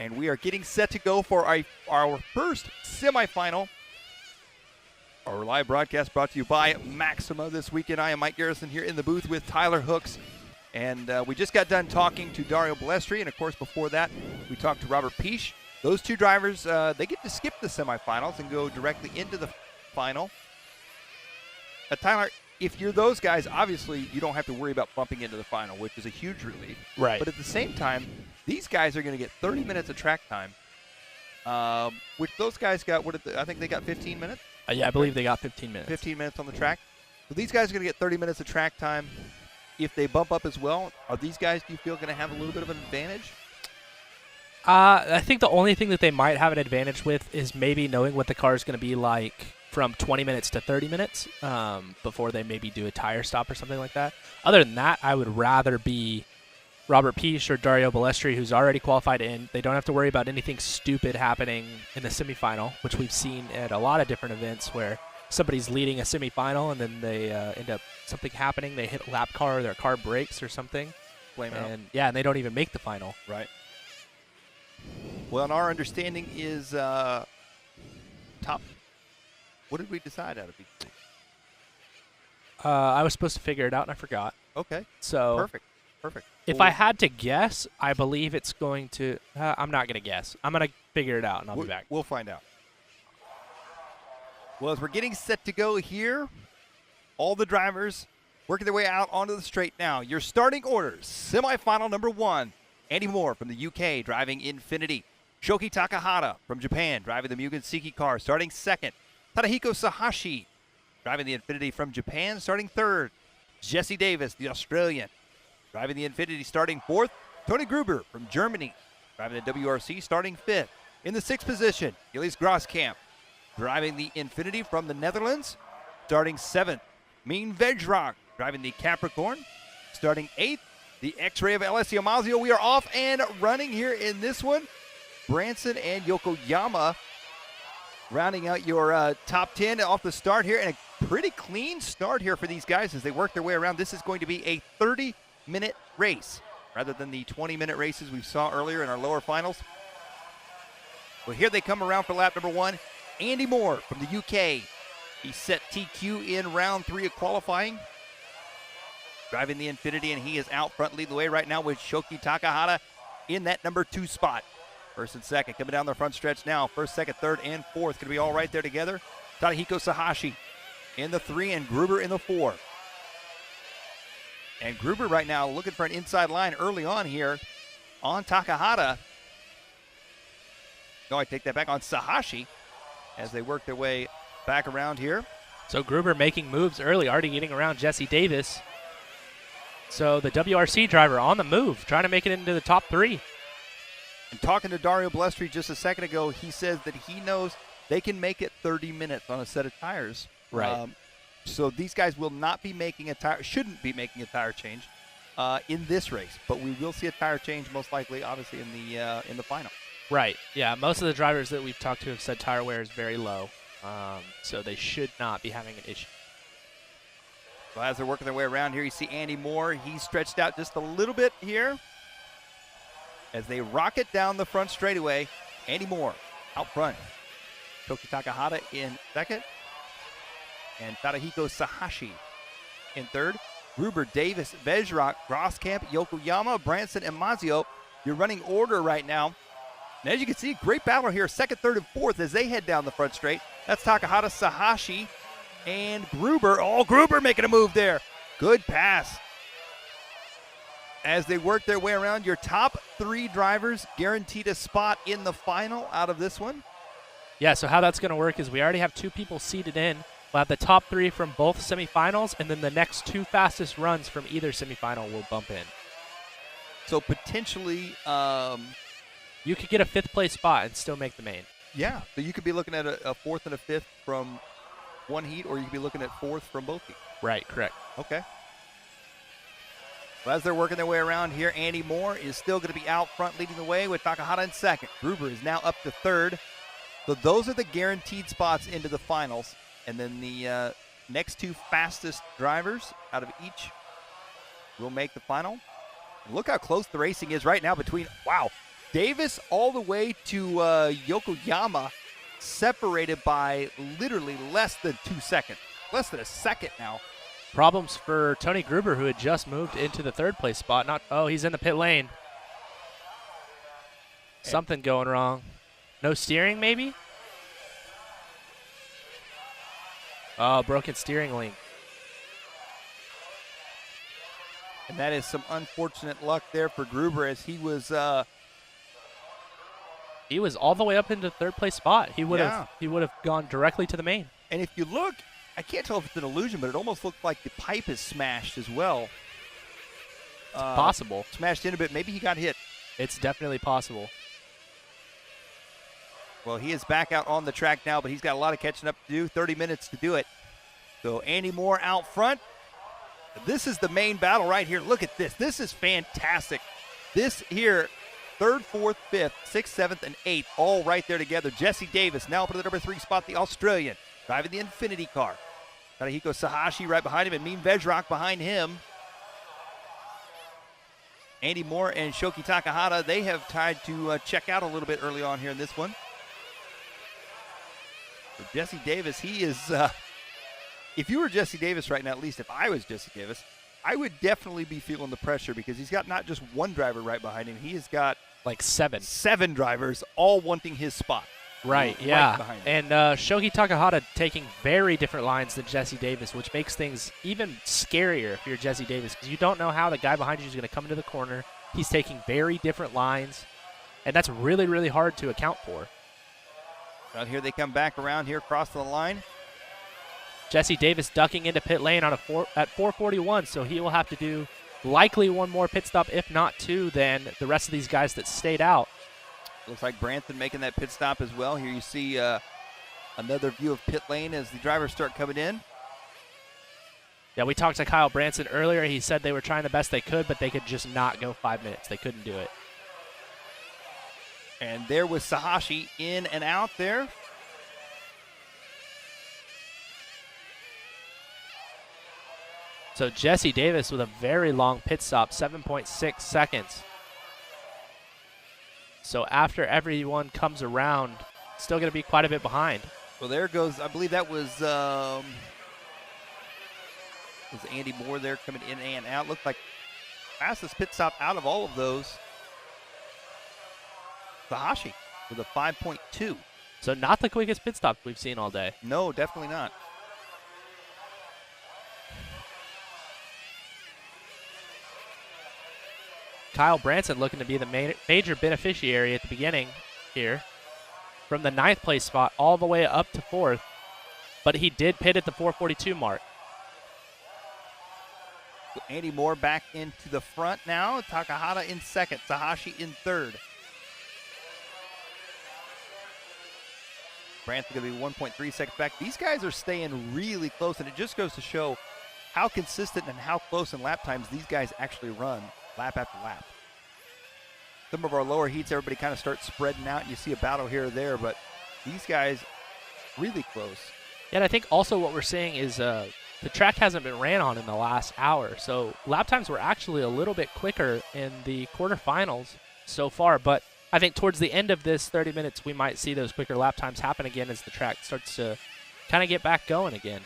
And we are getting set to go for our first semifinal. Our live broadcast brought to you by Maxima this weekend. I am Mike Garrison here in the booth with Tyler Hooks. And we just got done talking to Dario Balestri, and of course before that we talked to Robert Piche. Those two drivers, they get to skip the semifinals and go directly into the final. Tyler, if you're those guys, obviously you don't have to worry about bumping into the final, which is a huge relief. Right. But at the same time, these guys are going to get 30 minutes of track time, which those guys got, I think they got 15 minutes? Yeah, I believe they got 15 minutes. 15 minutes on the track. So these guys are going to get 30 minutes of track time. If they bump up as well, are these guys, do you feel, going to have a little bit of an advantage? I think the only thing that they might have an advantage with is maybe knowing what the car is going to be like from 20 minutes to 30 minutes before they maybe do a tire stop or something like that. Other than that, I would rather be Robert Piche or Dario Balestri, who's already qualified in. They don't have to worry about anything stupid happening in the semifinal, which we've seen at a lot of different events where somebody's leading a semifinal and then they end up something happening. They hit a lap car or their car breaks or something. Blame out. And they don't even make the final. Right. Well, and our understanding is top. What did we decide out of each thing? I was supposed to figure it out and I forgot. Okay. So Perfect. If I had to guess, I believe it's going to. I'm not going to guess. I'm going to figure it out and I'll be back. We'll find out. Well, as we're getting set to go here, all the drivers working their way out onto the straight now. Your starting orders. Semifinal number 1, Andy Moore from the UK driving Infinity. Shoki Takahata from Japan driving the Mugen Seiki car starting second. Tadahiko Sahashi driving the Infinity from Japan starting third. Jesse Davis, the Australian, driving the Infinity starting fourth. Tony Gruber from Germany driving the WRC starting fifth. In the sixth position, Gilles Groskamp driving the Infinity from the Netherlands, starting 7th. Mean Vejrock driving the Capricorn, starting 8th. The X-Ray of Alessio Mazio. We are off and running here in this one. Branson and Yokoyama rounding out your top 10 off the start here, and a pretty clean start here for these guys as they work their way around. This is going to be a 30-minute race rather than the 20-minute races we saw earlier in our lower finals. Well, here they come around for lap number 1. Andy Moore from the UK. He set TQ in round 3 of qualifying. Driving the Infinity, and he is out front leading the way right now with Shoki Takahata in that number 2 spot. First and second coming down the front stretch now. First, second, third, and fourth going to be all right there together. Tadahiko Sahashi in the 3 and Gruber in the 4. And Gruber right now looking for an inside line early on here on Takahata. No, I take that back, on Sahashi as they work their way back around here. So Gruber making moves early, already getting around Jesse Davis. So the WRC driver on the move, trying to make it into the top 3. And talking to Dario Balestri just a second ago, he says that he knows they can make it 30 minutes on a set of tires. Right. So these guys will not be making a tire, shouldn't be making a tire change in this race, but we will see a tire change most likely, obviously, in the final. Right. Yeah. Most of the drivers that we've talked to have said tire wear is very low, so they should not be having an issue. So as they're working their way around here, you see Andy Moore. He's stretched out just a little bit here as they rocket down the front straightaway. Andy Moore out front. Toki Takahata in second. And Tadahiko Sahashi in third. Gruber, Davis, Vejrock, Groskamp, Yokoyama, Branson, and Mazio. Your running order right now. And as you can see, great battle here, second, third, and fourth as they head down the front straight. That's Takahata, Sahashi, and Gruber. Oh, Gruber making a move there. Good pass. As they work their way around, your top 3 drivers guaranteed a spot in the final out of this one. Yeah, so how that's going to work is we already have 2 people seated in. We'll have the top 3 from both semifinals, and then the next 2 fastest runs from either semifinal will bump in. So potentially, you could get a 5th place spot and still make the main. yeah, so you could be looking at a 4th and a 5th from one heat, or you could be looking at 4th from both heats. Right, correct. Okay. Well, as they're working their way around here, Andy Moore is still going to be out front leading the way with Takahata in second. Gruber is now up to third. So those are the guaranteed spots into the finals. And then the next 2 fastest drivers out of each will make the final. Look how close the racing is right now between, wow, Davis all the way to Yokoyama, separated by literally less than 2 seconds. Less than a second now. Problems for Tony Gruber, who had just moved into the 3rd place spot. Oh, he's in the pit lane. Something going wrong. No steering, maybe? Oh, broken steering link. And that is some unfortunate luck there for Gruber as he was all the way up into 3rd place spot. He would have gone directly to the main. And if you look, I can't tell if it's an illusion, but it almost looked like the pipe is smashed as well. It's possible. Smashed in a bit. Maybe he got hit. It's definitely possible. Well, he is back out on the track now, but he's got a lot of catching up to do. 30 minutes to do it. So Andy Moore out front. This is the main battle right here. Look at this. This is fantastic. This here, 3rd, 4th, 5th, 6th, 7th, and 8th, all right there together. Jesse Davis now up to the number 3 spot, the Australian, driving the Infinity car. Tadahiko Sahashi right behind him, and Mean Vejrock behind him. Andy Moore and Shoki Takahata, they have tried to check out a little bit early on here in this one. So Jesse Davis, he is, if you were Jesse Davis right now, at least if I was Jesse Davis, I would definitely be feeling the pressure because he's got not just one driver right behind him, he has got like 7 drivers all wanting his spot. Right, yeah. Behind him. And Shoki Takahata taking very different lines than Jesse Davis, which makes things even scarier if you're Jesse Davis because you don't know how the guy behind you is going to come into the corner. He's taking very different lines, and that's really, really hard to account for. Out here they come back around here, across the line. Jesse Davis ducking into pit lane on at 441, so he will have to do likely one more pit stop, if not 2, than the rest of these guys that stayed out. Looks like Branson making that pit stop as well. Here you see another view of pit lane as the drivers start coming in. Yeah, we talked to Kyle Branson earlier. He said they were trying the best they could, but they could just not go 5 minutes. They couldn't do it. And there was Sahashi in and out there. So Jesse Davis with a very long pit stop, 7.6 seconds. So after everyone comes around, still going to be quite a bit behind. Well, there goes, I believe that was Andy Moore there coming in and out. Looked like fastest pit stop out of all of those. Sahashi with a 5.2. So not the quickest pit stop we've seen all day. No, definitely not. Kyle Branson looking to be the major beneficiary at the beginning here. From the 9th place spot all the way up to 4th. But he did pit at the 442 mark. Andy Moore back into the front now. Takahata in second. Sahashi in third. Branson going to be 1.3 seconds back. These guys are staying really close, and it just goes to show how consistent and how close in lap times these guys actually run lap after lap. some of our lower heats, everybody kind of starts spreading out, and you see a battle here or there, but these guys really close. Yeah, and I think also what we're seeing is the track hasn't been ran on in the last hour, so lap times were actually a little bit quicker in the quarterfinals so far, but I think towards the end of this 30 minutes, we might see those quicker lap times happen again as the track starts to kind of get back going again.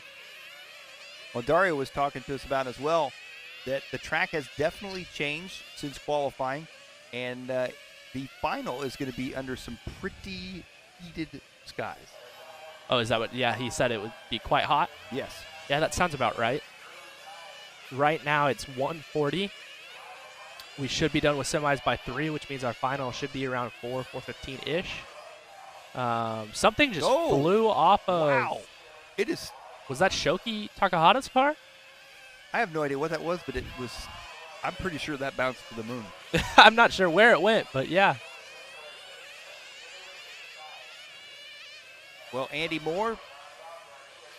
Well, Dario was talking to us about as well that the track has definitely changed since qualifying, and the final is going to be under some pretty heated skies. Oh, is that what? Yeah, he said it would be quite hot. Yes. Yeah, that sounds about right. Right now it's 1:40. We should be done with semis by 3, which means our final should be around 4:15-ish. Something just flew off of... Wow. It is... Was that Shoki Takahata's car? I have no idea what that was, but it was... I'm pretty sure that bounced to the moon. I'm not sure where it went, but yeah. Well, Andy Moore,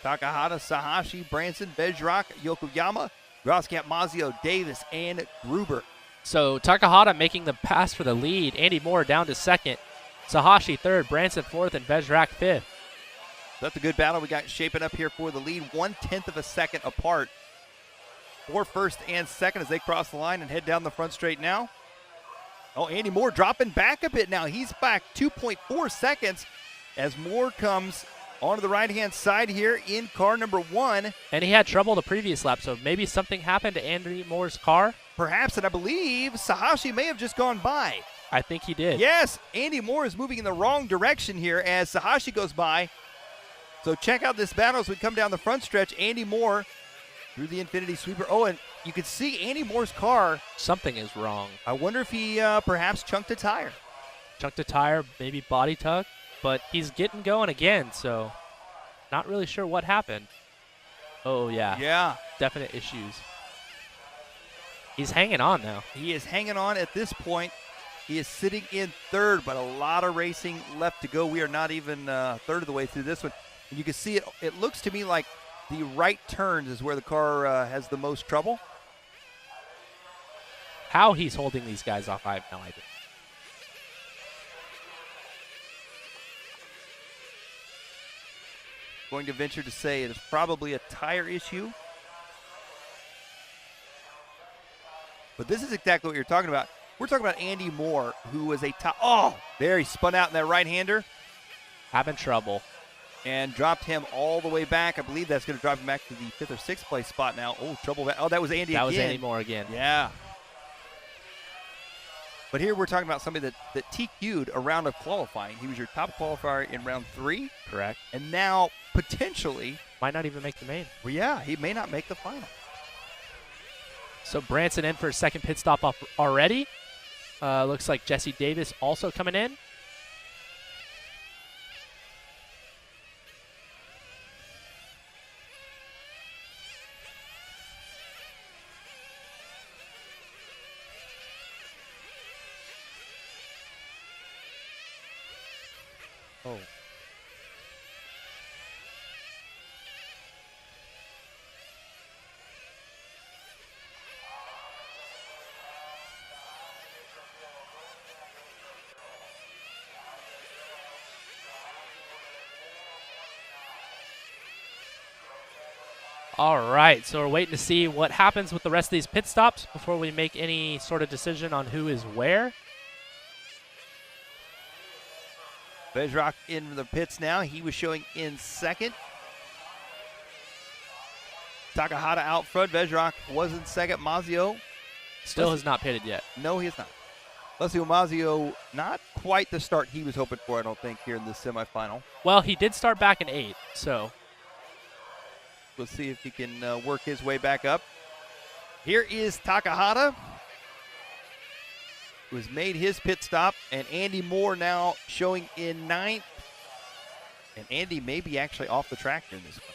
Takahata, Sahashi, Branson, Bezrak, Yokoyama, Groskamp, Mazio, Davis, and Gruber. So Takahata making the pass for the lead. Andy Moore down to second. Sahashi third, Branson fourth, and Bezrak fifth. That's a good battle we got shaping up here for the lead. 1/10 of a second apart for first and second as they cross the line and head down the front straight now. Oh, Andy Moore dropping back a bit now. He's back 2.4 seconds as Moore comes onto the right-hand side here in car number 1. And he had trouble the previous lap, so maybe something happened to Andy Moore's car. Perhaps, and I believe Sahashi may have just gone by. I think he did. Yes, Andy Moore is moving in the wrong direction here as Sahashi goes by. So check out this battle as we come down the front stretch. Andy Moore through the Infinity Sweeper. Oh, and you can see Andy Moore's car. Something is wrong. I wonder if he perhaps chunked a tire. Chunked a tire, maybe body tug, but he's getting going again, so not really sure what happened. Oh, yeah. Yeah. Definite issues. He's hanging on now. He is hanging on at this point. He is sitting in third, but a lot of racing left to go. We are not even a third of the way through this one. And you can see it. It looks to me like the right turns is where the car has the most trouble. How he's holding these guys off, I have no idea. Going to venture to say it is probably a tire issue. But this is exactly what you're talking about. We're talking about Andy Moore, who was a top. Oh, there he spun out in that right-hander. Having trouble. And dropped him all the way back. I believe that's going to drop him back to the 5th or 6th place spot now. Oh, trouble. Oh, that was Andy again. That was Andy Moore again. Yeah. But here we're talking about somebody that TQ'd a round of qualifying. He was your top qualifier in round 3. Correct. And now potentially. Might not even make the main. Well, yeah, he may not make the final. So Branson in for a second pit stop off already. Looks like Jesse Davis also coming in. Oh. All right, so we're waiting to see what happens with the rest of these pit stops before we make any sort of decision on who is where. Bezrak in the pits now. He was showing in second. Takahata out front. Bezrak was in second. Mazio still has not pitted yet. No, he has not. Alessio Mazio, not quite the start he was hoping for, I don't think, here in the semifinal. Well, he did start back in 8th, so we'll see if he can work his way back up. Here is Takahata, who has made his pit stop, and Andy Moore now showing in 9th. And Andy may be actually off the track here in this one.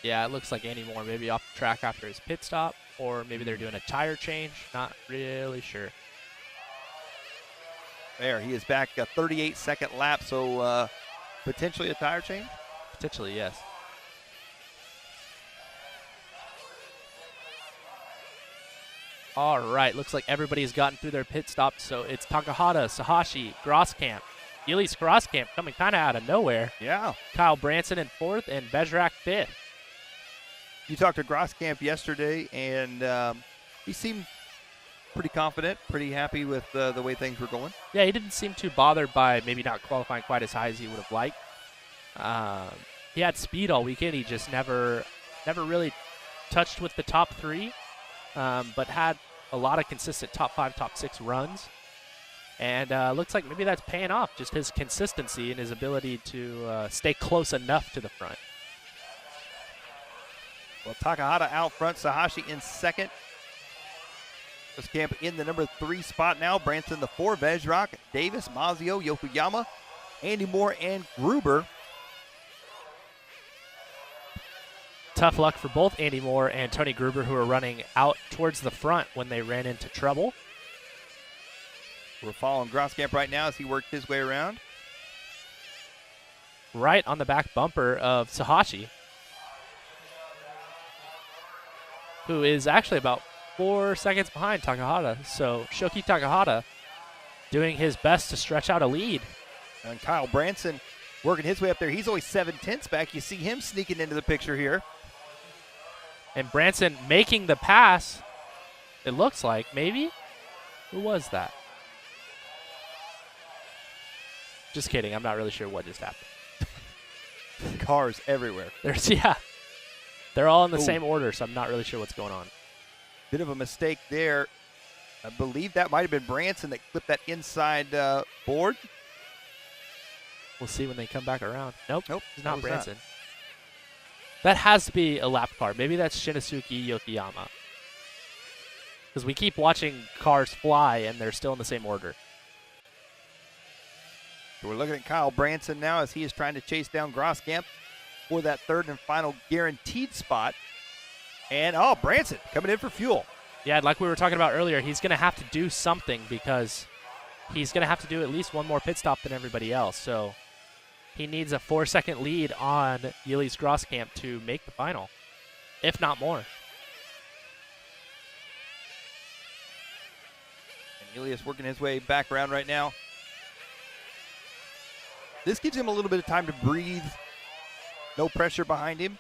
Yeah, it looks like Andy Moore may be off the track after his pit stop, or maybe they're doing a tire change. Not really sure. There, he is back a 38-second lap, so potentially a tire change? Potentially, yes. All right, looks like everybody's gotten through their pit stop, so it's Takahata, Sahashi, Grosskamp, Yildiz Grosskamp coming kind of out of nowhere. Yeah. Kyle Branson in 4th and Bezrak 5th. You talked to Grosskamp yesterday, and he seemed pretty confident, pretty happy with the way things were going. Yeah, he didn't seem too bothered by maybe not qualifying quite as high as he would have liked. He had speed all weekend. He just never really touched with the top 3, but had a lot of consistent top 5, top 6 runs. And looks like maybe that's paying off, just his consistency and his ability to stay close enough to the front. Well, Takahata out front, Sahashi in 2nd. Grosskamp in the number 3 spot now. Branson the 4, Bezrak, Davis, Mazio, Yokoyama, Andy Moore, and Gruber. Tough luck for both Andy Moore and Tony Gruber, who are running out towards the front when they ran into trouble. We're following Grosskamp right now as he worked his way around. Right on the back bumper of Sahashi, who is actually about 4 seconds behind Takahata. So Shoki Takahata doing his best to stretch out a lead. And Kyle Branson working his way up there. He's only 7/10 back. You see him sneaking into the picture here. And Branson making the pass, it looks like, maybe? Who was that? Just kidding. I'm not really sure what just happened. Cars everywhere. They're all in the same order, so I'm not really sure what's going on. Bit of a mistake there. I believe that might have been Branson that clipped that inside board. We'll see when they come back around. Nope, it's not What was Branson. That has to be a lap car. Maybe that's Shinosuke Yokoyama. Because we keep watching cars fly, and they're still in the same order. So we're looking at Kyle Branson now as he is trying to chase down Grosskamp for that 3rd and final guaranteed spot. And, Branson coming in for fuel. Yeah, like we were talking about earlier, he's going to have to do something because he's going to have to do at least one more pit stop than everybody else. So he needs a 4-second lead on Yildiz Grosskamp to make the final, if not more. And Elias working his way back around right now. This gives him a little bit of time to breathe. No pressure behind him.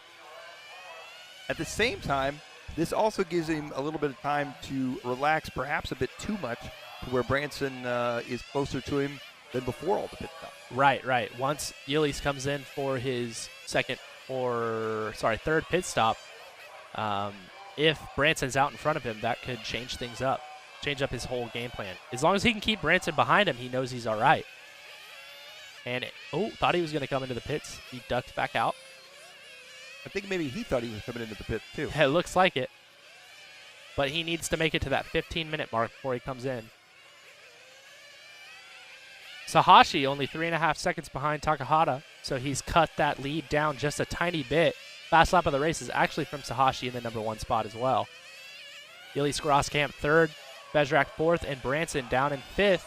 At the same time, this also gives him a little bit of time to relax, perhaps a bit too much, to where Branson is closer to him than before all the pit stops. Right. Once Yildiz comes in for his third pit stop, if Branson's out in front of him, that could change things up, change up his whole game plan. As long as he can keep Branson behind him, he knows he's all right. And, thought he was going to come into the pits. He ducked back out. I think maybe he thought he was coming into the pit, too. It looks like it. But he needs to make it to that 15-minute mark before he comes in. Sahashi only 3.5 seconds behind Takahata, so he's cut that lead down just a tiny bit. Fast lap of the race is actually from Sahashi in the number 1 spot as well. Yildiz Grosskamp 3rd, Bezrak 4th, and Branson down in 5th.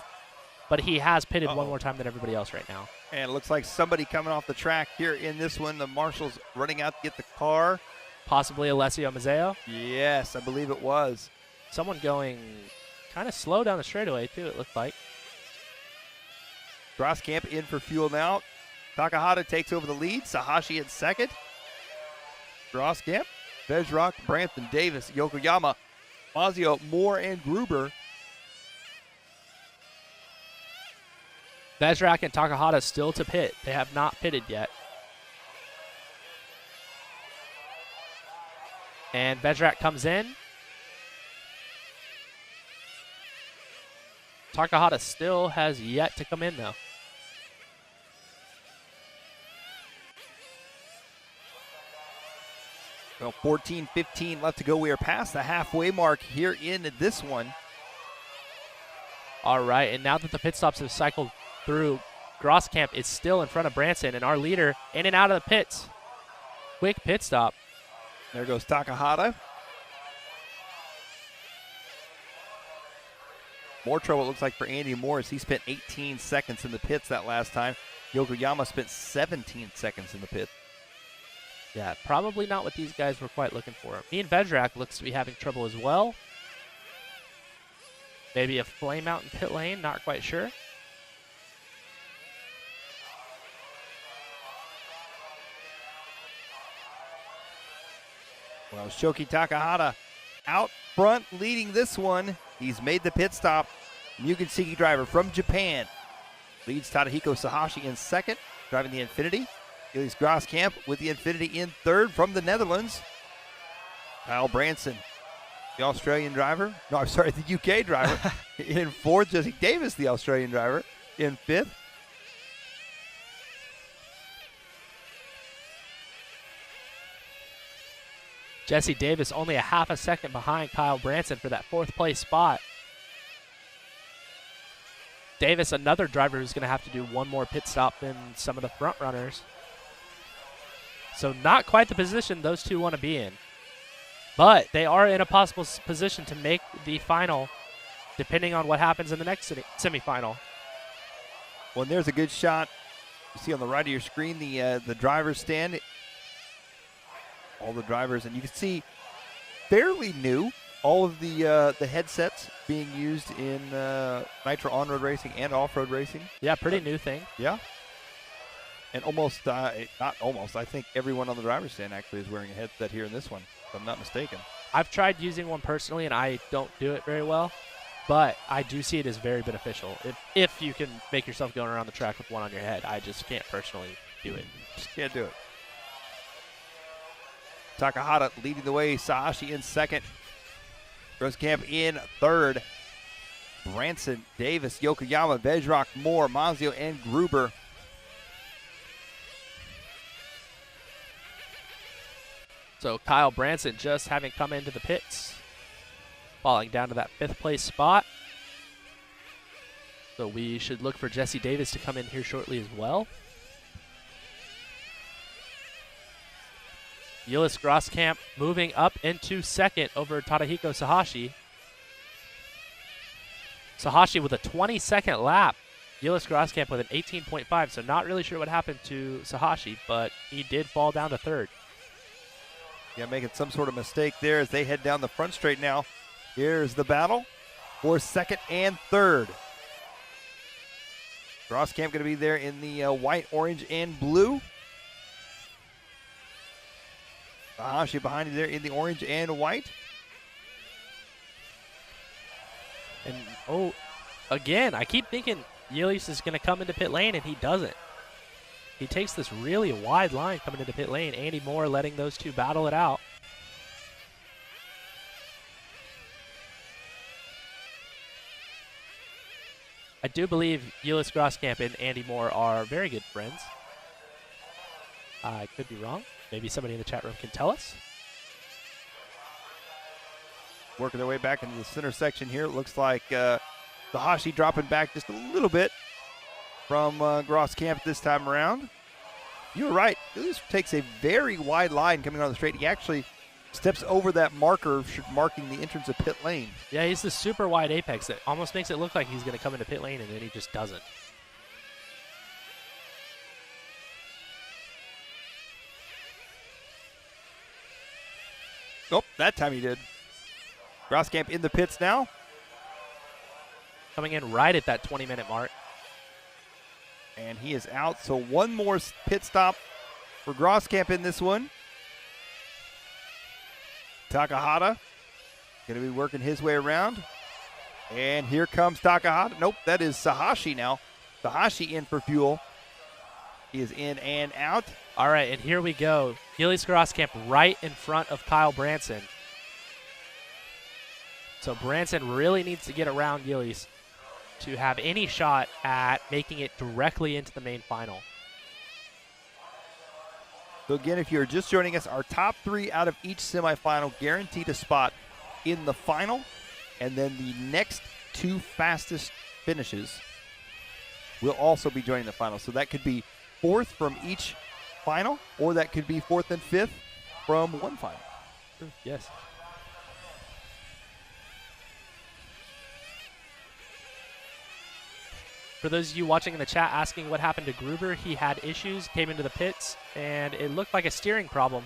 But he has pitted one more time than everybody else right now. And it looks like somebody coming off the track here in this one. The marshals running out to get the car. Possibly Alessio Mazzeo. Yes, I believe it was. Someone going kind of slow down the straightaway, too, it looked like. Grosskamp in for fuel now. Takahata takes over the lead. Sahashi in 2nd. Grosskamp, Bezrak, Branson, Davis, Yokoyama, Mazio, Moore, and Gruber. Bezrak and Takahata still to pit. They have not pitted yet. And Bezrak comes in. Takahata still has yet to come in, though. Well, 14-15 left to go. We are past the halfway mark here in this one. All right, and now that the pit stops have cycled through, Grosskamp is still in front of Branson, and our leader in and out of the pits. Quick pit stop. There goes Takahata. More trouble, it looks like, for Andy Moore as he spent 18 seconds in the pits that last time. Yokoyama spent 17 seconds in the pit. Yeah, probably not what these guys were quite looking for. Me and Bezrak looks to be having trouble as well. Maybe a flame out in pit lane, not quite sure. Well, Shoki Takahata out front leading this one. He's made the pit stop. Mugen driver from Japan leads Tadahiko Sahashi in second, driving the Infinity. Gilles Groskamp with the Infinity in third from the Netherlands. Kyle Branson, the Australian driver. No, I'm sorry, the UK driver in fourth. Jesse Davis, the Australian driver, in fifth. Jesse Davis only a half a second behind Kyle Branson for that fourth place spot. Davis, another driver who's going to have to do one more pit stop than some of the front runners. So not quite the position those two want to be in. But they are in a possible position to make the final, depending on what happens in the next semifinal. Well, and there's a good shot. You see on the right of your screen the driver's stand. All the drivers, and you can see fairly new. All of the headsets being used in Nitro on-road racing and off-road racing. Yeah, pretty new thing. Yeah. And almost, not almost, I think everyone on the driver's stand actually is wearing a headset here in this one, if I'm not mistaken. I've tried using one personally, and I don't do it very well, but I do see it as very beneficial. If you can make yourself going around the track with one on your head, I just can't personally do it. Just can't do it. Takahata leading the way, Sahashi in second. Groskamp in third. Branson, Davis, Yokoyama, Vejrock, Moore, Mazio, and Gruber. So Kyle Branson just having come into the pits, falling down to that fifth place spot. So we should look for Jesse Davis to come in here shortly as well. Gilles Groskamp moving up into second over Tadahiko Sahashi. Sahashi with a 22nd lap. Gilles Groskamp with an 18.5, so not really sure what happened to Sahashi, but he did fall down to third. Yeah, making some sort of mistake there as they head down the front straight now. Here's the battle for second and third. Groskamp going to be there in the white, orange, and blue. Sahashi behind you there in the orange and white. And, oh, again, I keep thinking Gilles is going to come into pit lane, and he doesn't. He takes this really wide line coming into pit lane. Andy Moore letting those two battle it out. I do believe Gilles Groskamp and Andy Moore are very good friends. I could be wrong. Maybe somebody in the chat room can tell us. Working their way back into the center section here. It looks like Sahashi dropping back just a little bit from Groskamp this time around. You were right. This takes a very wide line coming on the straight. He actually steps over that marker marking the entrance of pit lane. Yeah, he's the super wide apex that almost makes it look like he's going to come into pit lane, and then he just doesn't. Oh, that time he did. Groskamp in the pits now. Coming in right at that 20-minute mark. And he is out, so one more pit stop for Groskamp in this one. Takahata going to be working his way around. And here comes Takahata. Nope, that is Sahashi now. Sahashi in for fuel. He is in and out. All right, and here we go. Gilles Groskamp right in front of Kyle Branson. So Branson really needs to get around Gilles to have any shot at making it directly into the main final. So again, if you're just joining us, our top three out of each semifinal guaranteed a spot in the final, and then the next two fastest finishes will also be joining the final. So that could be fourth from each final, or that could be fourth and fifth from one final. Yes. For those of you watching in the chat asking what happened to Gruber, he had issues, came into the pits, and it looked like a steering problem.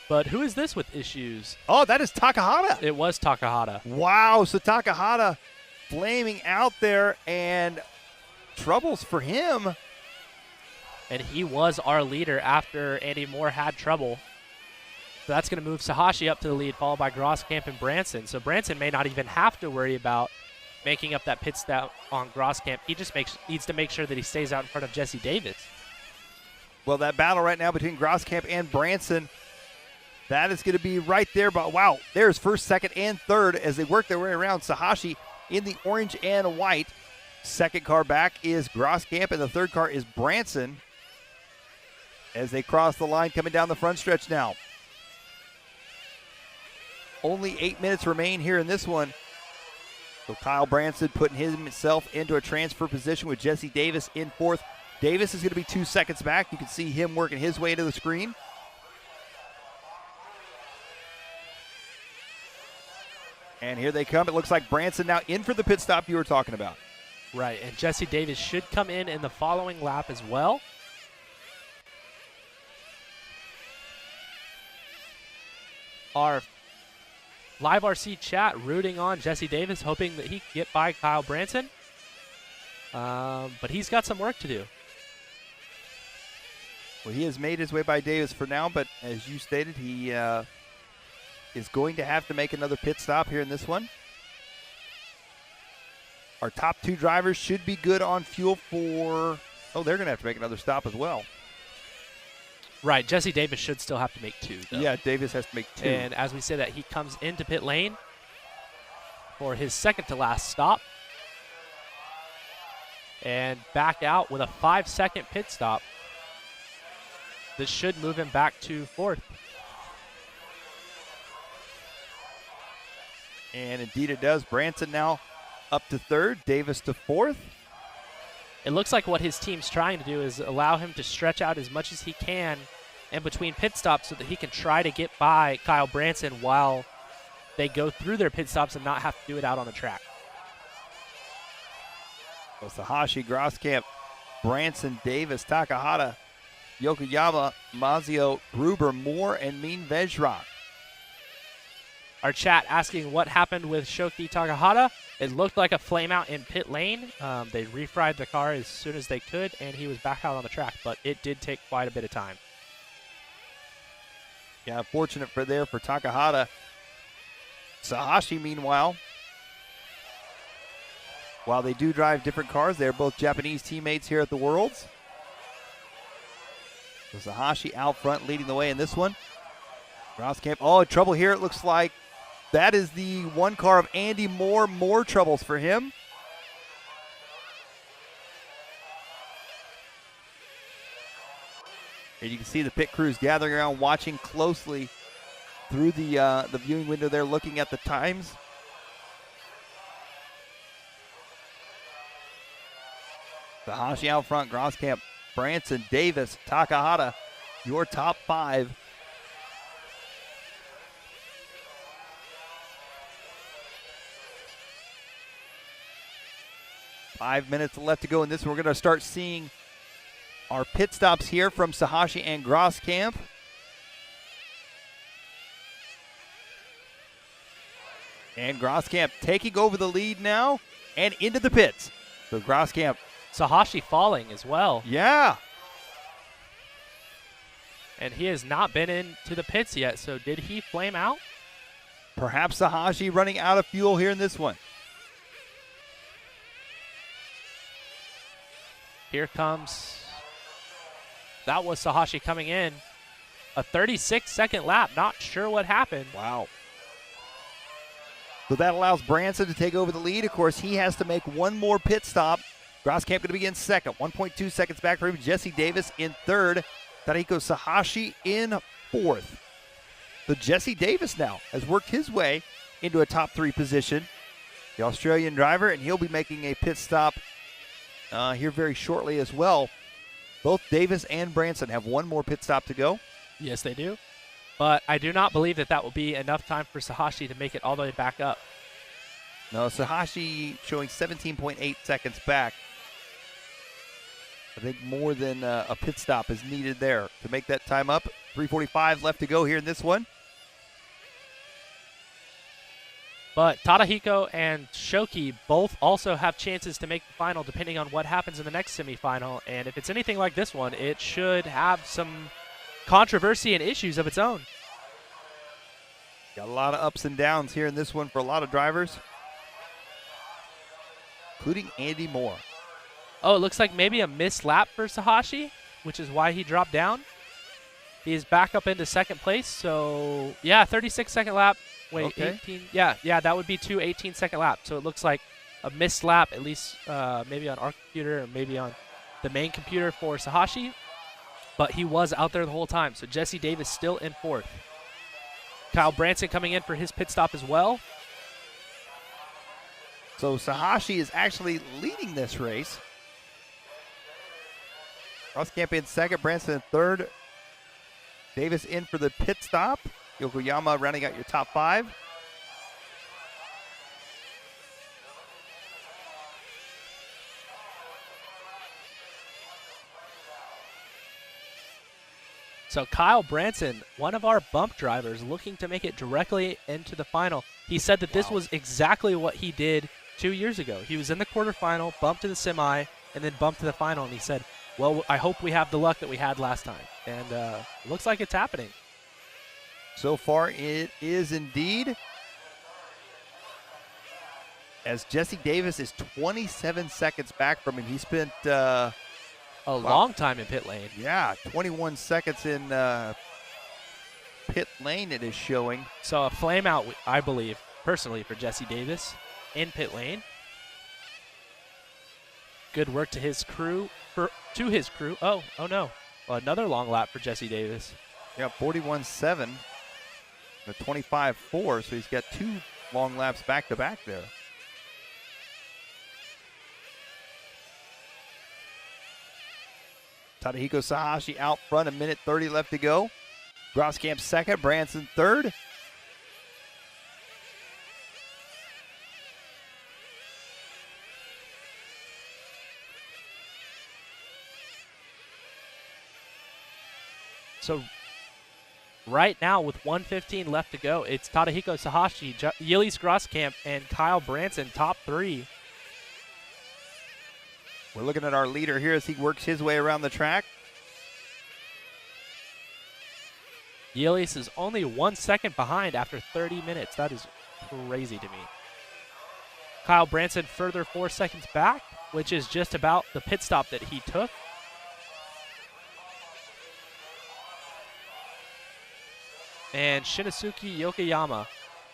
But who is this with issues? Oh, that is Takahata. It was Takahata. Wow, so Takahata flaming out there, and troubles for him. And he was our leader after Andy Moore had trouble. So that's going to move Sahashi up to the lead, followed by Groskamp and Branson. So Branson may not even have to worry about making up that pit stop on Groskamp. He just needs to make sure that he stays out in front of Jesse Davis. Well, that battle right now between Groskamp and Branson, that is going to be right there. But wow, there's first, second, and third as they work their way around. Sahashi in the orange and white. Second car back is Groskamp, and the third car is Branson as they cross the line coming down the front stretch now. Only 8 minutes remain here in this one. So Kyle Branson putting himself into a transfer position with Jesse Davis in fourth. Davis is going to be 2 seconds back. You can see him working his way into the screen. And here they come. It looks like Branson now in for the pit stop you were talking about. Right, and Jesse Davis should come in the following lap as well. Our LiveRC chat rooting on Jesse Davis, hoping that he can get by Kyle Branson. But he's got some work to do. Well, he has made his way by Davis for now, but as you stated, he is going to have to make another pit stop here in this one. Our top two drivers should be good on fuel for, they're going to have to make another stop as well. Right, Jesse Davis should still have to make two, though. Yeah, Davis has to make two. And as we say that, he comes into pit lane for his second to last stop. And back out with a 5-second pit stop. This should move him back to fourth. And indeed it does. Branson now up to third, Davis to fourth. It looks like what his team's trying to do is allow him to stretch out as much as he can in between pit stops so that he can try to get by Kyle Branson while they go through their pit stops and not have to do it out on the track. So Sahashi, Groskamp, Branson, Davis, Takahata, Yokoyama, Mazio, Gruber, Moore, and Mean Vejra. Our chat asking what happened with Shoki Takahata. It looked like a flame out in pit lane. They refried the car as soon as they could, and he was back out on the track, but it did take quite a bit of time. Yeah, fortunate for Takahata. Sahashi, meanwhile, while they do drive different cars, they're both Japanese teammates here at the Worlds. So Sahashi out front leading the way in this one. Groskamp, in trouble here. It looks like that is the one car of Andy Moore. More troubles for him. And you can see the pit crews gathering around, watching closely through the viewing window there, looking at the times. Sahashi out front, Groskamp, Branson, Davis, Takahata, your top five. Five minutes left to go in this one. We're going to start seeing our pit stops here from Sahashi and Groskamp. And Groskamp taking over the lead now and into the pits. So Groskamp. Sahashi falling as well. Yeah. And he has not been into the pits yet, so did he flame out? Perhaps Sahashi running out of fuel here in this one. Here comes, that was Sahashi coming in. A 36-second lap, not sure what happened. Wow. So that allows Branson to take over the lead. Of course, he has to make one more pit stop. Groskamp going to be in second. 1.2 seconds back for him. Jesse Davis in third. Tadahiko Sahashi in fourth. So Jesse Davis now has worked his way into a top three position. The Australian driver, and he'll be making a pit stop here very shortly as well. Both Davis and Branson have one more pit stop to go. Yes, they do. But I do not believe that that will be enough time for Sahashi to make it all the way back up. No, Sahashi showing 17.8 seconds back. I think more than a pit stop is needed there to make that time up. 3:45 left to go here in this one. But Tadahiko and Shoki both also have chances to make the final depending on what happens in the next semifinal. And if it's anything like this one, it should have some controversy and issues of its own. Got a lot of ups and downs here in this one for a lot of drivers, including Andy Moore. Oh, it looks like maybe a missed lap for Sahashi, which is why he dropped down. He is back up into second place. So, yeah, 36-second lap. Wait, Okay. 18. Yeah, that would be 2 18-second laps. So it looks like a missed lap, at least maybe on our computer or maybe on the main computer for Sahashi. But he was out there the whole time. So Jesse Davis still in fourth. Kyle Branson coming in for his pit stop as well. So Sahashi is actually leading this race. Roskamp in second, Branson in third. Davis in for the pit stop. Yokoyama rounding out your top five. So Kyle Branson, one of our bump drivers, looking to make it directly into the final. He said that this was exactly what he did 2 years ago. He was in the quarterfinal, bumped to the semi, and then bumped to the final. And he said, well, I hope we have the luck that we had last time. And it looks like it's happening. So far, it is indeed. As Jesse Davis is 27 seconds back from him. He spent a long time in pit lane. Yeah, 21 seconds in pit lane it is showing. So a flame out, I believe, personally, for Jesse Davis in pit lane. Good work to his crew. Oh no. Well, another long lap for Jesse Davis. Yeah, 41.7. A 25.4, so he's got 2 long laps back to back there. Tadahiko Sahashi out front, a minute 30 left to go. Groskamp second, Branson third. So right now, with 1:15 left to go, it's Tadahiko Sahashi, Yildiz Groskamp, and Kyle Branson, top 3. We're looking at our leader here as he works his way around the track. Yildiz is only 1 second behind after 30 minutes. That is crazy to me. Kyle Branson further 4 seconds back, which is just about the pit stop that he took. And Shinosuke Yokoyama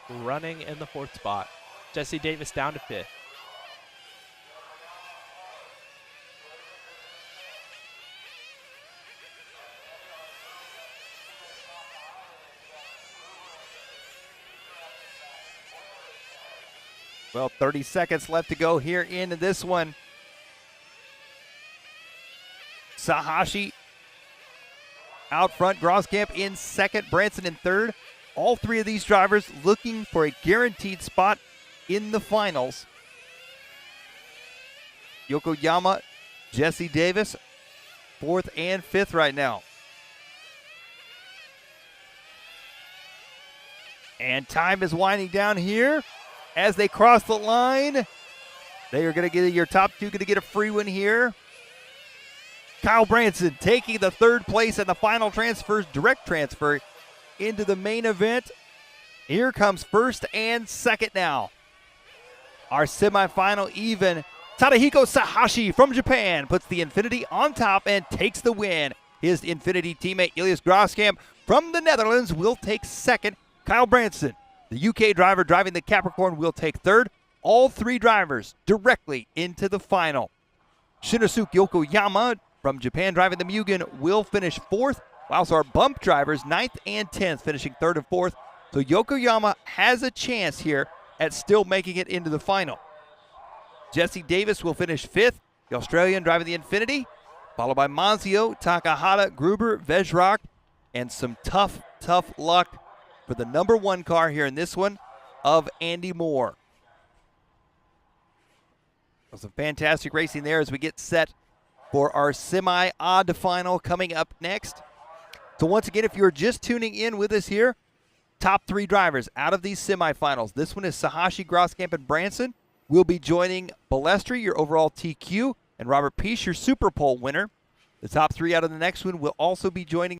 running in the 4th spot. Jesse Davis down to 5th. Well, 30 seconds left to go here in this one. Sahashi out front, Groskamp in second, Branson in third. All 3 of these drivers looking for a guaranteed spot in the finals. Yokoyama, Jesse Davis, 4th and 5th right now. And time is winding down here. As they cross the line, they are going to get your top 2 going to get a free win here. Kyle Branson taking the 3rd place and the final transfers, direct transfer into the main event. Here comes 1st and 2nd now. Our semifinal even. Tadahiko Sahashi from Japan puts the Infinity on top and takes the win. His Infinity teammate Yildiz Groskamp from the Netherlands will take 2nd. Kyle Branson, the UK driver driving the Capricorn, will take 3rd. All 3 drivers directly into the final. Shinosuke Yokoyama from Japan driving the Mugen will finish 4th, whilst our bump drivers 9th and 10th finishing 3rd and 4th. So Yokoyama has a chance here at still making it into the final. Jesse Davis will finish 5th, the Australian driving the Infinity, followed by Manzio, Takahata, Gruber, Vejrock, and some tough luck for the number 1 car here in this one of Andy Moore. Some fantastic racing there as we get set for our semi-odd final coming up next. So once again, if you're just tuning in with us here, top 3 drivers out of these semifinals. This one is Sahashi, Groskamp, and Branson. We'll be joining Balestri, your overall TQ, and Robert Peace, your Super Pole winner. The top 3 out of the next one will also be joining